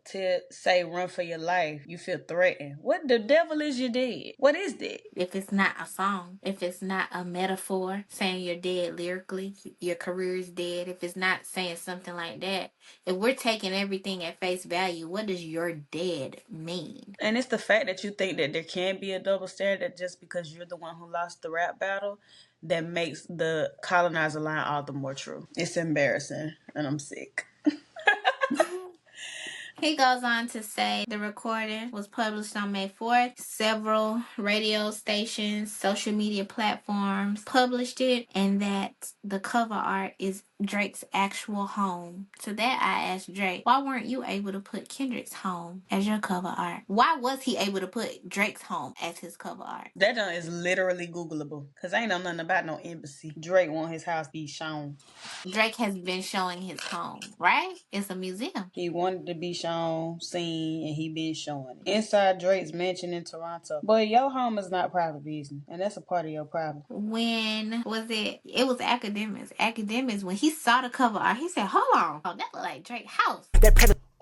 say run for your life. You feel threatened. What the devil is you dead? What is that? If it's not a song, if it's not a metaphor saying you're dead lyrically, your career is dead, if it's not saying something like that, if we're taking everything at face value, what does your dead mean? And it's the fact that you think that there can be a double standard just because you're the one who lost the rap battle that makes the colonizer line all the more true. It's embarrassing, and I'm sick. He goes on to say the recording was published on May 4th. Several radio stations, social media platforms published it, and that the cover art is Drake's actual home. To that, I asked Drake, why weren't you able to put Kendrick's home as your cover art? Why was he able to put Drake's home as his cover art? That junk is literally Googleable. Because ain't know nothing about no embassy. Drake want his house be shown. Drake has been showing his home, right? It's a museum. He wanted to be shown, seen, and he been showing it. Inside Drake's mansion in Toronto. But your home is not private business. And that's a part of your problem. When was it? It was Academics. Academics, when he saw the cover art, he said, hold on. Oh, that look like Drake's house.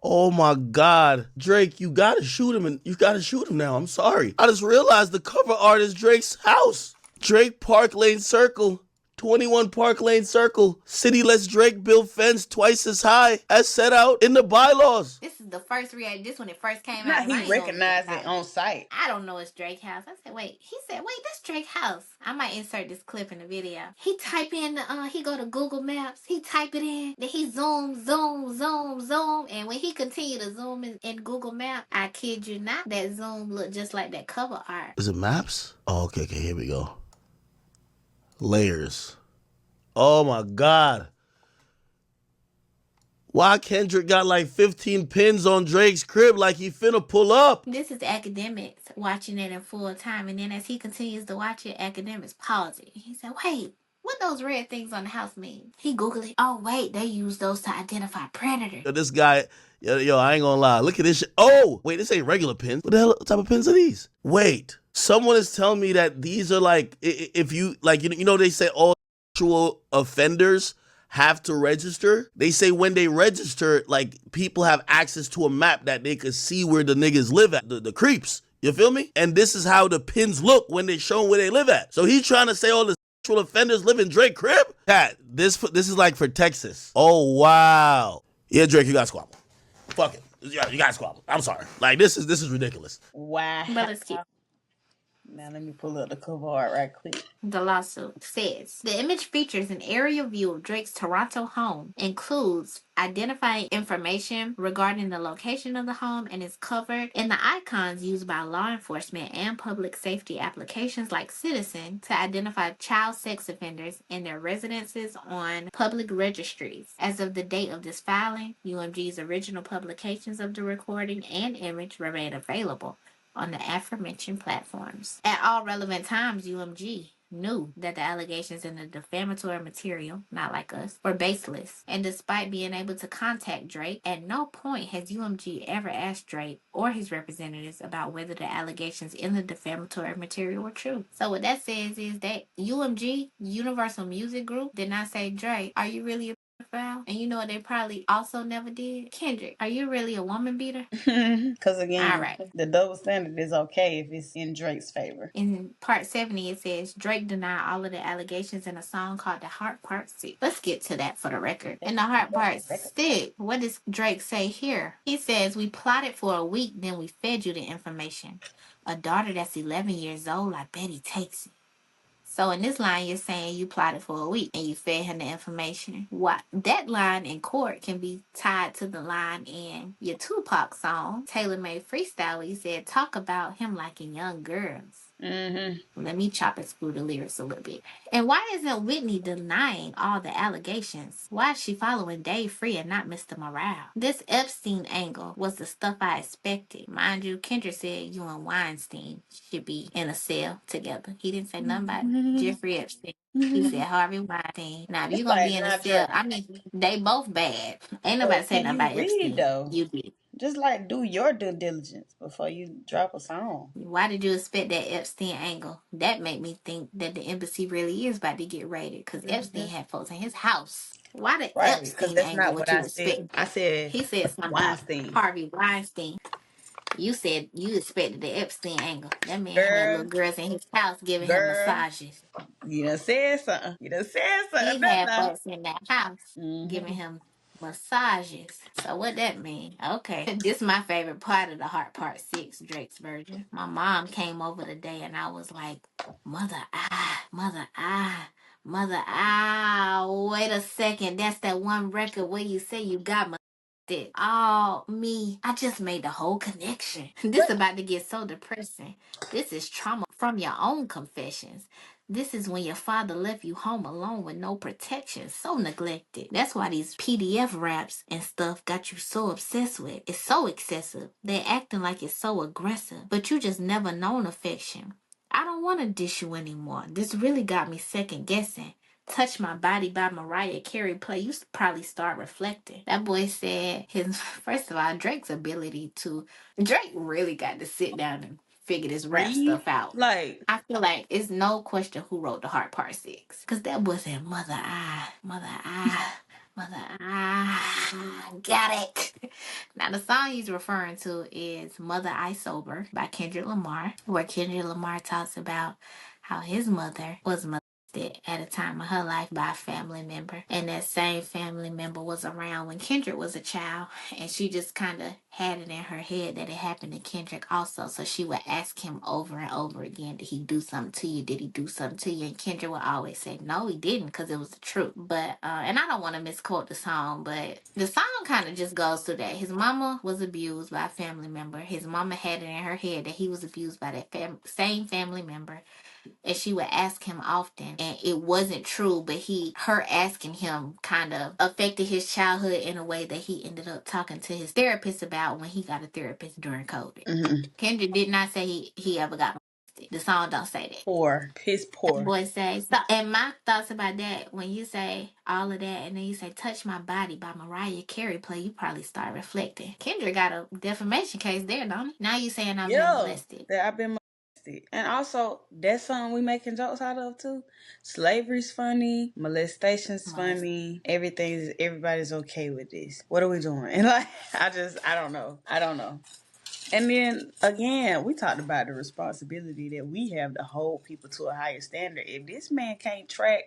Oh my God, Drake, you gotta shoot him, and you gotta shoot him now. I'm sorry. I just realized the cover art is Drake's house. Drake Park Lane Circle, 21 Park Lane Circle. City lets Drake build fence twice as high as set out in the bylaws. This is the first reaction. This when it first came Not out. And I he ain't gonna recognized lie. it on sight. I don't know it's Drake's house. I said, wait. He said, wait, that's Drake's house. I might insert this clip in the video. He type in, he go to Google Maps. He type it in. Then he zoom. And when he continue to zoom in Google Maps, I kid you not, that zoom looked just like that cover art. Is it maps? Oh, okay, here we go. Layers. Oh my God. Why Kendrick got like 15 pins on Drake's crib like he finna pull up? This is Academics watching it in full time. And then as he continues to watch it, Academics pause it. He said, wait, what those red things on the house mean? He Googled it. Oh, wait, they use those to identify predators. Yo, this guy, yo, I ain't gonna lie. Look at this shit. Oh, wait, this ain't regular pins. What the hell type of pins are these? Wait, someone is telling me that these are like, if you, like, you know, they say all actual offenders have to register. They say when they register, like, people have access to a map that they could see where the niggas live at, the creeps. You feel me? And this is how the pins look when they show where they live at. So he's trying to say all the sexual offenders live in Drake crib? Cat, this is like for Texas. Oh, wow. Yeah, Drake, you got squabble. Fuck it. Yeah, you got squabble. I'm sorry. Like, this is ridiculous. Wow. But let's keep. Now let me pull up the cover art right quick. The lawsuit says the image features an aerial view of Drake's Toronto home, includes identifying information regarding the location of the home, and is covered in the icons used by law enforcement and public safety applications like Citizen to identify child sex offenders in their residences on public registries. As of the date of this filing, UMG's original publications of the recording and image remain available on the aforementioned platforms. At all relevant times, UMG knew that the allegations in the defamatory material, not like us, were baseless. And despite being able to contact Drake, at no point has UMG ever asked Drake or his representatives about whether the allegations in the defamatory material were true. So what that says is that UMG, Universal Music Group, did not say, Drake, are you really a pedophile? And you know what they probably also never did? Kendrick, are you really a woman beater? Because again, All right. the double standard is okay if it's in Drake's favor. In part 70, it says Drake denied all of the allegations in a song called The Heart Part 6. Let's get to that for the record. In The Heart Part 6, what does Drake say here? He says, we plotted for a week, then we fed you the information. A daughter that's 11 years old, I bet he takes it. So in this line, you're saying you plotted for a week and you fed him the information. What that line in court can be tied to the line in your Tupac song, Taylor Made Freestyle, where you said, talk about him liking young girls. Let me chop and screw the lyrics a little bit. And why isn't Whitney denying all the allegations? Why is she following Dave Free and not Mr. Morale? This Epstein angle was the stuff I expected. Mind you, Kendrick said you and Weinstein should be in a cell together. He didn't say nothing about Jeffrey Epstein. He said Harvey Weinstein. Now, if you're going to be in a cell, I mean, they both bad. Ain't nobody saying nothing about Epstein. Though? You did. Just like do your due diligence before you drop a song. Why did you expect that Epstein angle? That made me think that the embassy really is about to get raided because Epstein had folks in his house. Why the Epstein that's angle? not What what you I expect? said. I said He said something Weinstein. about Harvey Weinstein. You said you expected the Epstein angle. That man had little girls in his house giving him massages. You done said something. He had folks in that house giving him massages. So what that mean? Okay. This is my favorite part of the Heart Part 6, Drake's version. My mom came over today and I was like, mother, wait a second. That's that one record where you say you got reflected. Oh, me. I just made the whole connection. This about to get so depressing. This is trauma from your own confessions. This is when your father left you home alone with no protection, so neglected. That's why these PDF raps and stuff got you so obsessed with. It's so excessive. They're acting like it's so aggressive, but you just never known affection. I don't want to dish you anymore. This really got me second guessing. Touch My Body by Mariah Carey play, you probably start reflecting. That boy said first of all, Drake really got to sit down and figure this rap Breathe. stuff out. Like, I feel like it's no question who wrote the Heart Part 6. Because that boy said, Mother, I got it. Now, the song he's referring to is Mother I Sober by Kendrick Lamar, where Kendrick Lamar talks about how his mother was molested at a time of her life by a family member. And that same family member was around when Kendrick was a child. And she just kind of had it in her head that it happened to Kendrick also. So she would ask him over and over again, did he do something to you? Did he do something to you? And Kendrick would always say, no, he didn't, because it was the truth. But, and I don't want to misquote the song, but the song kind of just goes through that. His mama was abused by a family member. His mama had it in her head that he was abused by that same family member. And she would ask him often, and it wasn't true, but her asking him kind of affected his childhood in a way that he ended up talking to his therapist about when he got a therapist during COVID. Kendrick did not say he ever got molested. The song don't say that. poor. Piss poor. Boy say stop. And my thoughts about that, when you say all of that and then you say Touch My Body by Mariah Carey play, you probably start reflecting. Kendrick got a defamation case there, don't he? Now you saying I've been molested. That I've been molested. And also, that song we making jokes out of too. Slavery's funny. Molestation's funny. Everybody's okay with this. What are we doing? And like, I don't know. And then again, we talked about the responsibility that we have to hold people to a higher standard. If this man can't track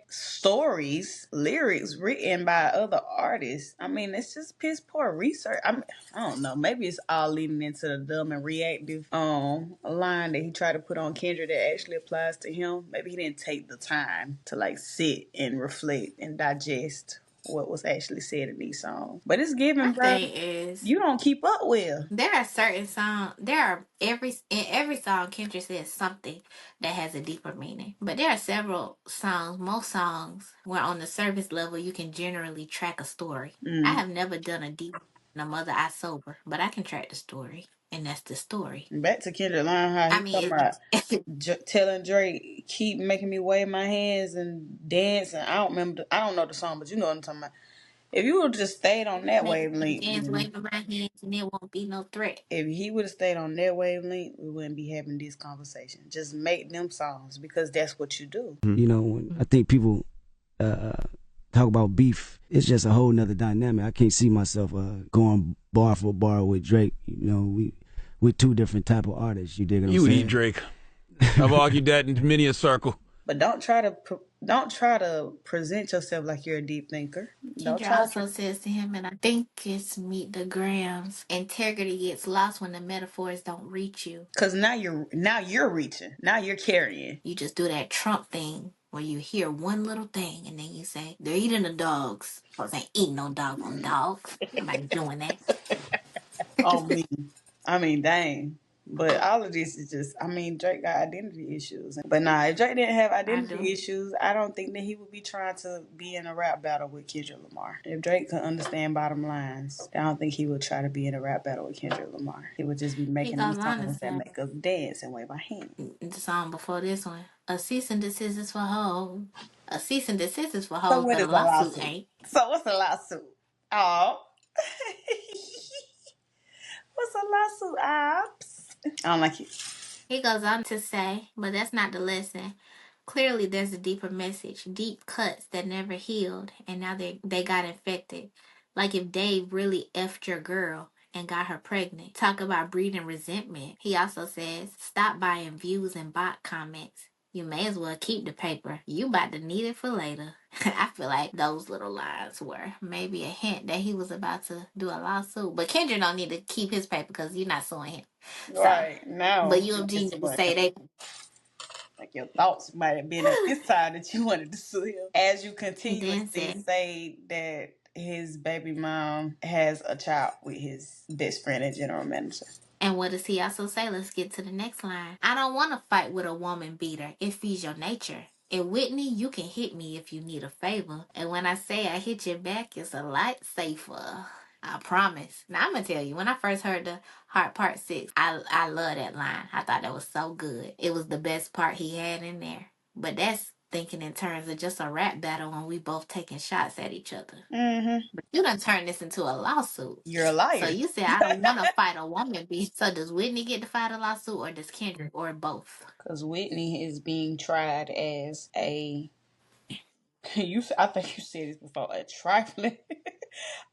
lyrics written by other artists, I mean, it's just piss poor research. I don't know. Maybe it's all leading into the dumb and reactive line that he tried to put on Kendrick that actually applies to him. Maybe he didn't take the time to like sit and reflect and digest what was actually said in these songs. But it's given, bro. You don't keep up well. There are certain songs. In every song, Kendrick says something that has a deeper meaning. But there are several songs, most songs, where on the surface level you can generally track a story. I have never done a deep Mother I Sober, but I can track the story, and that's the story. Back to Kendrick Lamar, how he talking about telling Drake, keep making me wave my hands and dance. And I don't know the song, but you know what I'm talking about. If you would have just stayed on that wavelength, waving my hands, and there won't be no threat. If he would have stayed on that wavelength, we wouldn't be having this conversation. Just make them songs because that's what you do. You know, I think people talk about beef. It's just a whole nother dynamic. I can't see myself going bar for bar with Drake. You know, we're two different type of artists. You dig what I'm saying? You eat Drake. I've argued that in many a circle. But don't try to present yourself like you're a deep thinker. Kendrick also says to him, and I think it's Meet the Grams, integrity gets lost when the metaphors don't reach you. Because now you're reaching. Now you're carrying. You just do that Trump thing where you hear one little thing and then you say, they're eating the dogs. I was ain't eating no dog on dogs. I'm not doing that. On me. I mean, dang. But all of this is just, Drake got identity issues. But nah, if Drake didn't have identity issues, I don't think that he would be trying to be in a rap battle with Kendrick Lamar. If Drake could understand bottom lines, I don't think he would try to be in a rap battle with Kendrick Lamar. He would just be making these songs that make us dance and wave our hands. The song before this one, a cease and desist is for hoes. A cease and desist is for hoes. So what is a lawsuit? So what's a lawsuit? Oh. What's a lawsuit, Ops? I don't like it. He goes on to say, but that's not the lesson. Clearly, there's a deeper message, deep cuts that never healed, and now they got infected. Like if Dave really effed your girl and got her pregnant. Talk about breeding resentment. He also says, stop buying views and bot comments. You may as well keep the paper. You about to need it for later. I feel like those little lines were maybe a hint that he was about to do a lawsuit. But Kendrick don't need to keep his paper because you're not suing him. Right, now. But you need to say they... Like your thoughts might have been at this time that you wanted to sue him. As you continuously say that his baby mom has a child with his best friend and general manager. And what does he also say? Let's get to the next line. I don't want to fight with a woman beater. It feeds your nature. And Whitney, you can hit me if you need a favor. And when I say I hit your back, it's a lot safer. I promise. Now I'm gonna tell you, when I first heard the Heart Part 6, I love that line. I thought that was so good. It was the best part he had in there. But that's thinking in terms of just a rap battle when we both taking shots at each other. But you done turned this into a lawsuit. You're a So liar. you said I don't want to fight a woman beat. So does Whitney get to fight a lawsuit, or does Kendrick, or both? Because Whitney is being tried as a I think you said this before, a trifling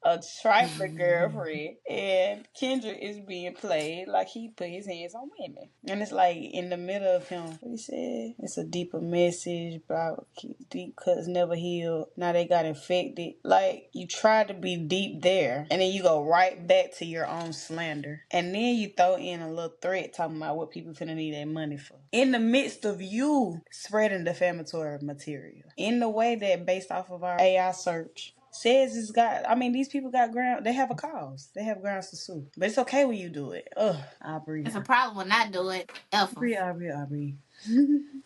a trifling girlfriend, and Kendrick is being played like he put his hands on women, and it's like in the middle of him, what he said, it's a deeper message about deep cuts never heal, now they got infected. Like, you try to be deep there, and then you go right back to your own slander, and then you throw in a little threat talking about what people finna need their money for, in the midst of you spreading defamatory material in the way that, based off of our AI search, says it's got, I mean, these people got ground, they have a cause, they have grounds to sue, but it's okay when you do it. Aubrey. It's a problem when I do it. Aubrey.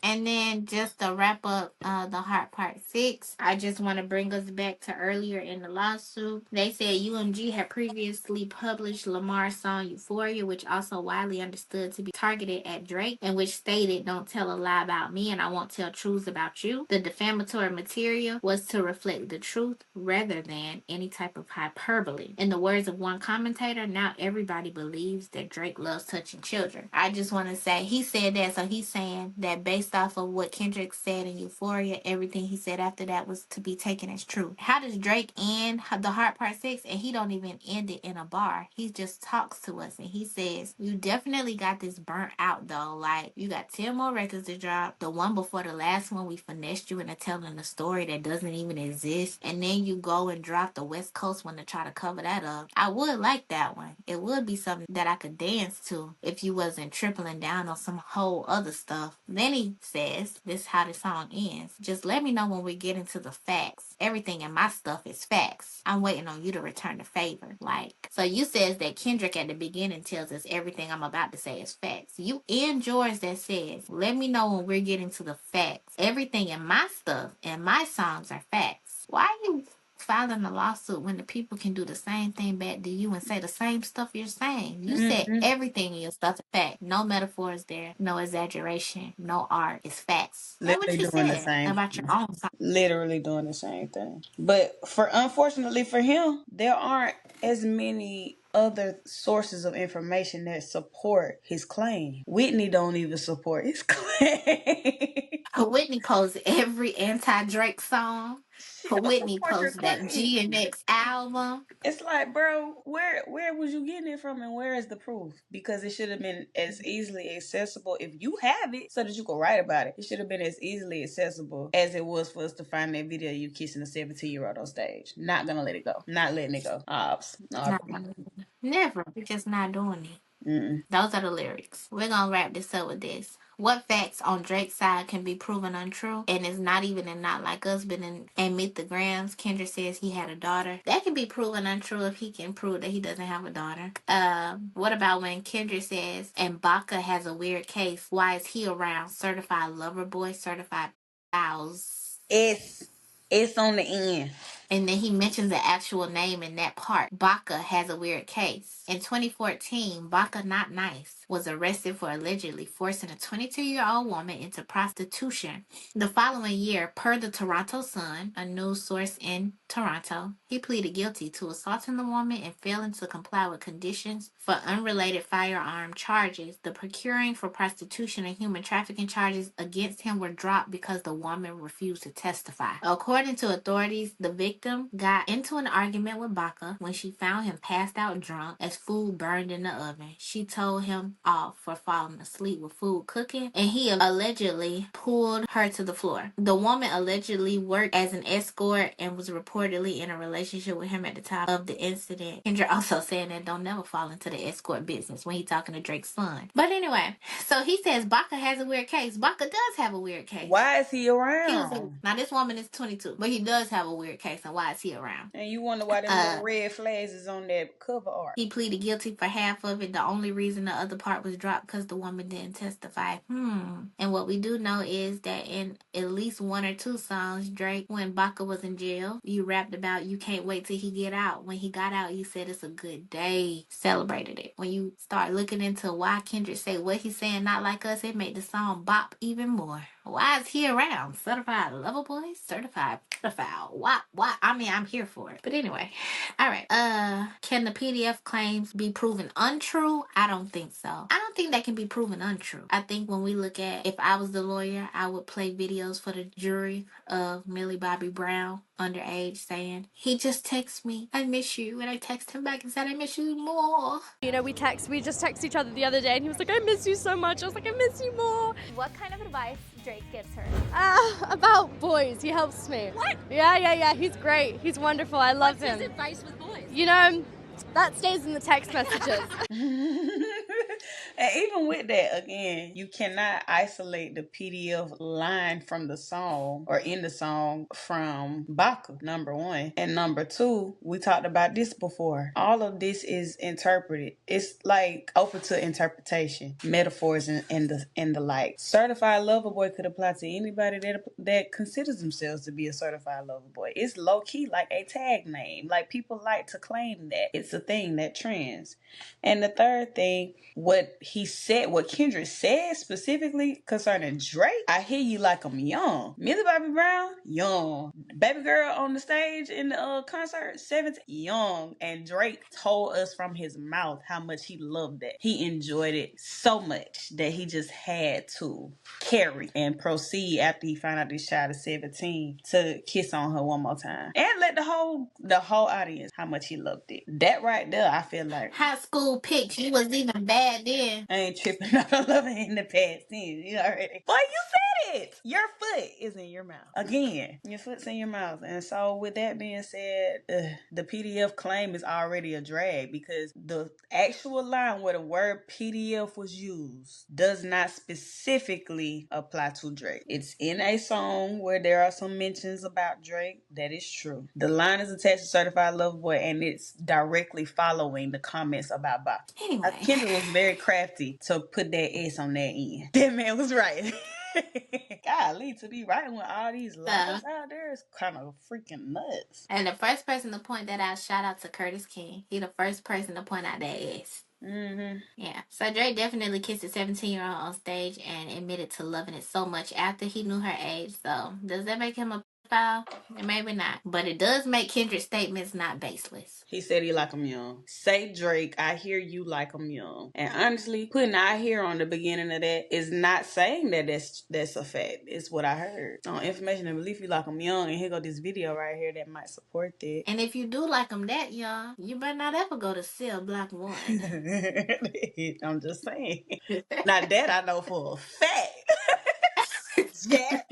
And then just to wrap up the Heart Part 6, I just want to bring us back to earlier in the lawsuit. They said UMG had previously published Lamar's song Euphoria, which also widely understood to be targeted at Drake, and which stated, "Don't tell a lie about me and I won't tell truths about you." The defamatory material was to reflect the truth rather than any type of hyperbole. In the words of one commentator, now everybody believes that Drake loves touching children. I just want to say, he said that, so he's saying that based off of what Kendrick said in Euphoria, everything he said after that was to be taken as true. How does Drake end the Heart Part 6 and he don't even end it in a bar? He just talks to us and he says, "You definitely got this burnt out though. Like, you got 10 more records to drop. The one before the last one, we finessed you into telling a story that doesn't even exist. And then you go and drop the West Coast one to try to cover that up. I would like that one. It would be something that I could dance to if you wasn't tripling down on some whole other stuff." Then he says, this is how the song ends. "Just let me know when we get into the facts. Everything in my stuff is facts. I'm waiting on you to return the favor." Like, so you says that Kendrick at the beginning tells us everything I'm about to say is facts. You end yours that says, "Let me know when we're getting to the facts. Everything in my stuff and my songs are facts." Why are you filing a lawsuit when the people can do the same thing back to you and say the same stuff you're saying? You said everything in your stuff is fact. No metaphors there, no exaggeration, no art. It's facts. Like what Literally you doing the said same, about your own song. literally doing the same thing. But unfortunately for him, there aren't as many other sources of information that support his claim. Whitney don't even support his claim. Whitney posts every anti-Drake song. Whitney Support your posts that claim. GNX album. It's like, bro, where was you getting it from, and where is the proof? Because it should have been as easily accessible, if you have it, so that you could write about it. It should have been as easily accessible as it was for us to find that video of you kissing a 17-year-old on stage. Not gonna let it go. Not letting it go. Never. We're just not doing it. Mm-mm. Those are the lyrics. We're gonna wrap this up with this. What facts on Drake's side can be proven untrue? And it's not even in Not Like Us, but in Meet the Grams, Kendrick says he had a daughter. That can be proven untrue if he can prove that he doesn't have a daughter. What about when Kendrick says, "And Baca has a weird case. Why is he around? Certified lover boy, certified spouse." It's on the end. And then he mentions the actual name in that part. Baca has a weird case. In 2014, Baca Not Nice was arrested for allegedly forcing a 22-year-old woman into prostitution. The following year, per the Toronto Sun, a news source in Toronto, he pleaded guilty to assaulting the woman and failing to comply with conditions for unrelated firearm charges. The procuring for prostitution and human trafficking charges against him were dropped because the woman refused to testify. According to authorities, the victim got into an argument with Baca when she found him passed out drunk as food burned in the oven. She told him off for falling asleep with food cooking, and he allegedly pulled her to the floor. The woman allegedly worked as an escort and was reportedly in a relationship with him at the time of the incident. Kendrick also saying that don't never fall into the escort business when he's talking to Drake's son. But anyway, so he says Baca has a weird case. Baca does have a weird case. Why is he around? Now this woman is 22, but he does have a weird case. asking why is he around. And you wonder why them little red flags is on that cover art. He pleaded guilty for half of it. The only reason the other part was dropped because the woman didn't testify. And what we do know is that in at least one or two songs, Drake, when Baca was in jail, you rapped about you can't wait till he get out. When he got out, you said it's a good day. Celebrated it. When you start looking into why Kendrick say what he's saying, not like us, it made the song bop even more. Why is he around? Certified lover boy? Certified pedophile. Why? I mean, I'm here for it. But anyway. All right. Can the PDF claims be proven untrue? I don't think so. I don't think that can be proven untrue. I think when we look at, if I was the lawyer, I would play videos for the jury of Millie Bobby Brown, underage, saying, he just texted me, I miss you. And I text him back and said, I miss you more. You know, we just texted each other the other day and he was like, I miss you so much. I was like, I miss you more. What kind of advice Drake gives her? About boys. He helps me. What? Yeah. He's great. He's wonderful. I love him. What's his advice with boys? You know, that stays in the text messages. And even with that, again, you cannot isolate the PDF line from the song or in the song from Baca, number one. And number two, we talked about this before. All of this is interpreted. It's like open to interpretation, metaphors and the like. Certified lover boy could apply to anybody that considers themselves to be a certified lover boy. It's low key like a tag name. Like people like to claim that. It's a thing that trends. And the third thing, what Kendrick said specifically concerning Drake, I hear you like I'm young. Millie Bobby Brown, young. Baby girl on the stage in the concert, 17, young. And Drake told us from his mouth how much he loved it. He enjoyed it so much that he just had to carry and proceed after he found out this child is 17 to kiss on her one more time. And let the whole audience how much he loved it. That right there, I feel like High school pics, you was even bad then. I ain't tripping. I don't love it in the past tense. You already. Boy, you said it. Your foot is in your mouth. Again, your foot's in your mouth. And so with that being said, the PDF claim is already a drag because the actual line where the word PDF was used does not specifically apply to Drake. It's in a song where there are some mentions about Drake. That is true. The line is attached to Certified Lover Boy and it's directly following the comments about Bob. Anyway. Kendrick was very crafty to put that S on that end. That man was right. Golly, to be right when all these lies out there is kind of freaking nuts. And the first person to point that out, shout out to Curtis King. He the first person to point out that S. Yeah. So Drake definitely kissed a 17-year-old on stage and admitted to loving it so much after he knew her age. So does that make him a pedophile? Maybe not. But it does make Kendrick's statements not baseless. He said he like him young. Say Drake, I hear you like him young. And honestly, putting I hear on the beginning of that is not saying that that's a fact. It's what I heard. On information and belief, you like him young. And here go this video right here that might support that. And if you do like him that young, you better not ever go to cell block 1. I'm just saying. Now that I know for a fact. Jack.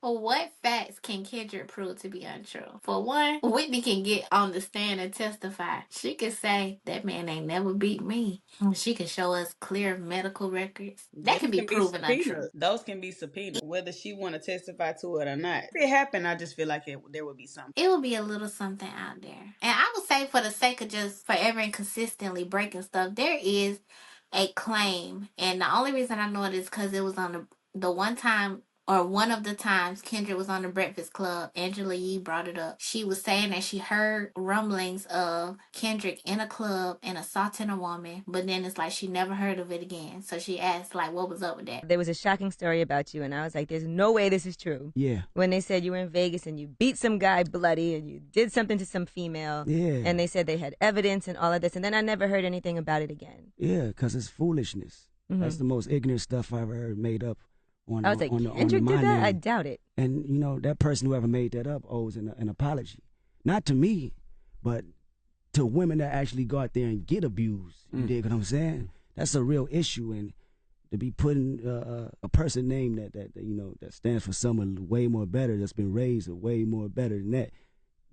What facts can Kendrick prove to be untrue? For one, Whitney can get on the stand and testify. She can say, that man ain't never beat me. She can show us clear medical records. That can be proven untrue. Those can be subpoenaed, whether she want to testify to it or not. If it happened, I just feel like there would be something. It would be a little something out there. And I would say for the sake of just forever and consistently breaking stuff, there is a claim. And the only reason I know it is because it was on the one time, or one of the times Kendrick was on the Breakfast Club, Angela Yee brought it up. She was saying that she heard rumblings of Kendrick in a club and assaulting a woman, but then it's like she never heard of it again. So she asked, like, what was up with that? There was a shocking story about you, and I was like, there's no way this is true. Yeah. When they said you were in Vegas and you beat some guy bloody and you did something to some female. Yeah. And they said they had evidence and all of this, and then I never heard anything about it again. Yeah, because it's foolishness. That's the most ignorant stuff I've ever heard made up. I was like, Kendrick did that? I doubt it. And, you know, that person, whoever made that up, owes an apology. Not to me, but to women that actually go out there and get abused. You dig what I'm saying? That's a real issue. And to be putting a person name that stands for someone way more better, that's been raised way more better than that,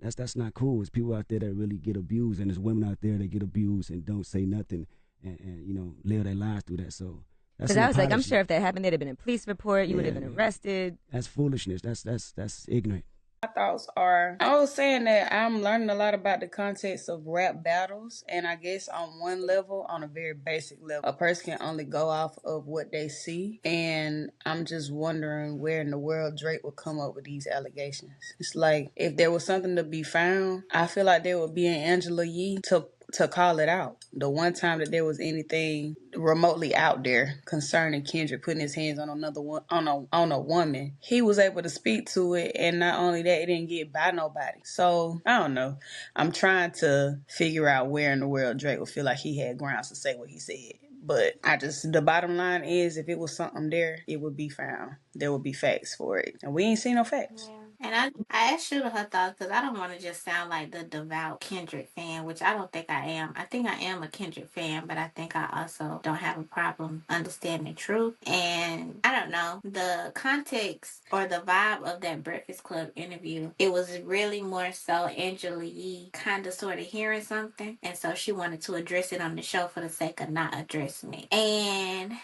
that's not cool. It's people out there that really get abused, and there's women out there that get abused and don't say nothing and you know, live their lives through that. So That's Because some I was like, I'm impolishment. sure if that happened, there'd have been a police report. You would have Yeah, been arrested. that's foolishness. That's ignorant. My thoughts are, I was saying that I'm learning a lot about the context of rap battles, and I guess on one level, on a very basic level, a person can only go off of what they see, and I'm just wondering where in the world Drake would come up with these allegations. It's like, if there was something to be found, I feel like there would be an Angela Yee to call it out. The one time that there was anything remotely out there concerning Kendrick putting his hands on another one on a woman, he was able to speak to it, and not only that, it didn't get by nobody. So I don't know. I'm trying to figure out where in the world Drake would feel like he had grounds to say what he said. But the bottom line is, if it was something there, it would be found. There would be facts for it, and we ain't seen no facts. Yeah. And I asked Shooter her thoughts because I don't want to just sound like the devout Kendrick fan, which I don't think I am. I think I am a Kendrick fan, but I think I also don't have a problem understanding truth. And I don't know, the context or the vibe of that Breakfast Club interview, it was really more so Angela Yee kind of sort of hearing something. And so she wanted to address it on the show for the sake of not addressing it. And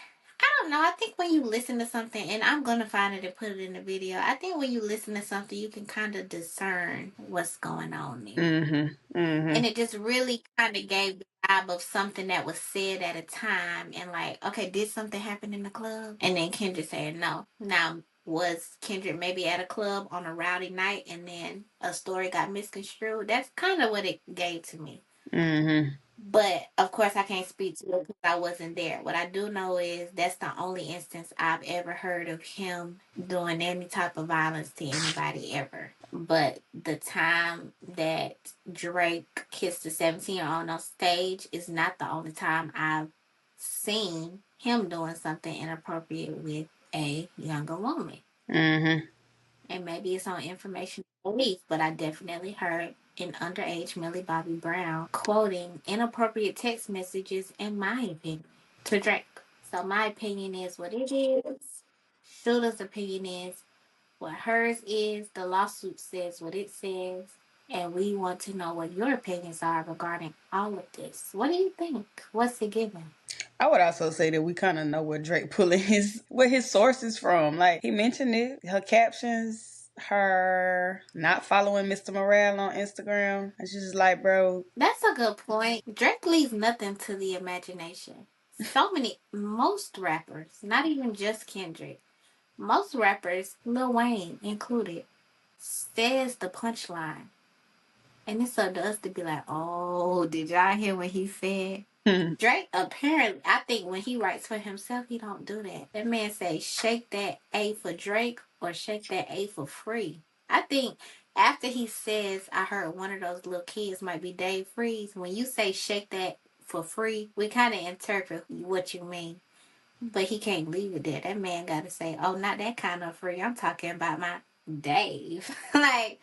I don't know. I think when you listen to something, and I'm going to find it and put it in the video, I think when you listen to something, you can kind of discern what's going on there. Mm-hmm. Mm-hmm. And it just really kind of gave the vibe of something that was said at a time. And like, okay, did something happen in the club? And then Kendrick said no. Now, was Kendrick maybe at a club on a rowdy night and then a story got misconstrued? That's kind of what it gave to me. Mm-hmm. But of course, I can't speak to it because I wasn't there. What I do know is that's the only instance I've ever heard of him doing any type of violence to anybody ever. But the time that Drake kissed a 17-year-old on stage is not the only time I've seen him doing something inappropriate with a younger woman. Mm-hmm. And maybe it's on information police, but I definitely heard an underage Millie Bobby Brown quoting inappropriate text messages, in my opinion, to Drake. So my opinion is what it is. Shooter's opinion is what hers is. The lawsuit says what it says. And we want to know what your opinions are regarding all of this. What do you think? What's it giving? I would also say that we kind of know where Drake pulling his sources from. Like, he mentioned it, her captions, her not following Mr. Morale on Instagram. It's just like, bro. That's a good point. Drake leaves nothing to the imagination. Most rappers, not even just Kendrick, most rappers, Lil Wayne included, says the punchline. And it's up to us to be like, oh, did y'all hear what he said? Drake, apparently, I think when he writes for himself, he don't do that. That man say, shake that A for Drake or shake that A for free. I think after he says, I heard one of those little kids might be Dave Freeze, when you say shake that for free, we kind of interpret what you mean. But he can't leave it there. That man got to say, oh, not that kind of free. I'm talking about my Dave. Like,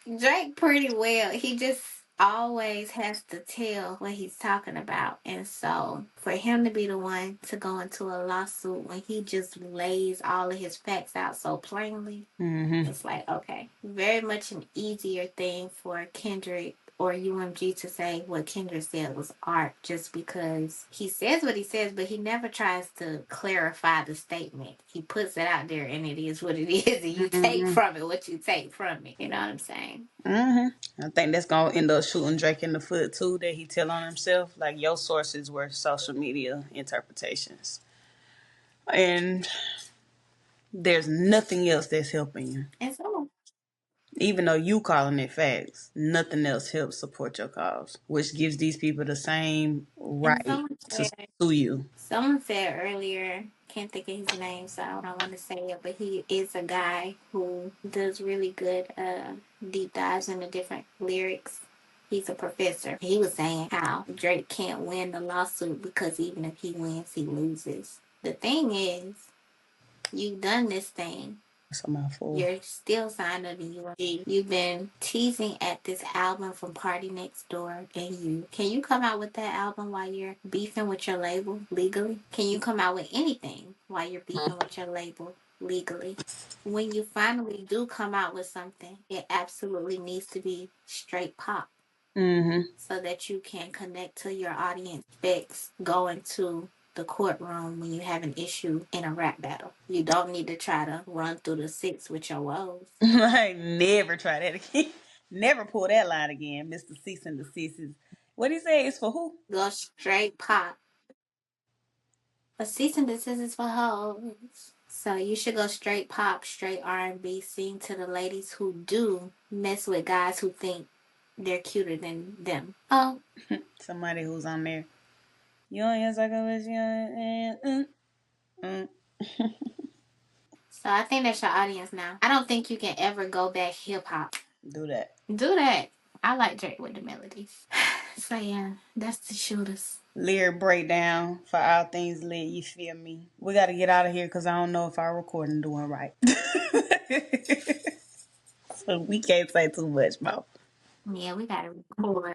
Drake pretty well. He just always has to tell what he's talking about. And so for him to be the one to go into a lawsuit when he just lays all of his facts out so plainly, it's like, okay. Very much an easier thing for Kendrick or UMG to say what Kendrick said was art just because he says what he says, but he never tries to clarify the statement. He puts it out there and it is what it is, and you take from it what you take from it. You know what I'm saying? I think that's gonna end up shooting Drake in the foot too, that he tell on himself. Like, your sources were social media interpretations. And there's nothing else that's helping you. And so, Even though you calling it facts, nothing else helps support your cause, which gives these people the same and right someone to said, sue you. earlier, can't think of his name, so I don't want to say it, but he is a guy who does really good deep dives into different lyrics. He's a professor. He was saying how Drake can't win the lawsuit because even if he wins, he loses. The thing is, you've done this thing. That's a mouthful. You're still signed under UMG. You've been teasing at this album from Party Next Door, and can you come out with that album while you're beefing with your label legally? Can you come out with anything while you're beefing with your label legally? When you finally do come out with something, it absolutely needs to be straight pop. So that you can connect to your audience specs going to the courtroom when you have an issue in a rap battle. You don't need to try to run through the six with your woes. I never try that again. Never pull that line again, Mr. Cease and Desist. What he say is for who? Go straight pop. A cease and desist is for hoes. So you should go straight pop, straight R&B, sing to the ladies who do mess with guys who think they're cuter than them. Oh. Somebody who's on there. You on your cycle with you. So I think that's your audience now. I don't think you can ever go back hip hop. Do that. Do that. I like Drake with the melodies. So yeah, that's the Shootas. Lyric breakdown for all things lit, you feel me? We got to get out of here because I don't know if our recording doing right. So we can't say too much, Mo. Yeah, we got to record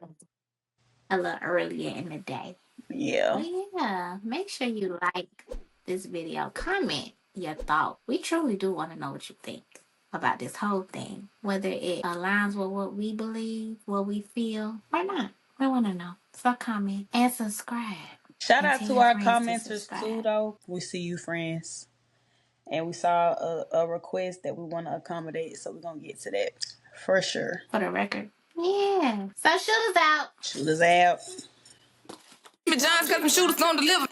a little earlier in the day. Yeah. But yeah, make sure you like this video. Comment your thought. We truly do want to know what you think about this whole thing. Whether it aligns with what we believe, what we feel, or not. We want to know. So comment and subscribe. Shout And out tell to your our friends to commenters subscribe. too, though. We see you, friends. And we saw a request that we want to accommodate, so we're going to get to that for sure. For the record. Yeah. So shoot us out. Shoot us out. Jaimsss got them shooters on deliver.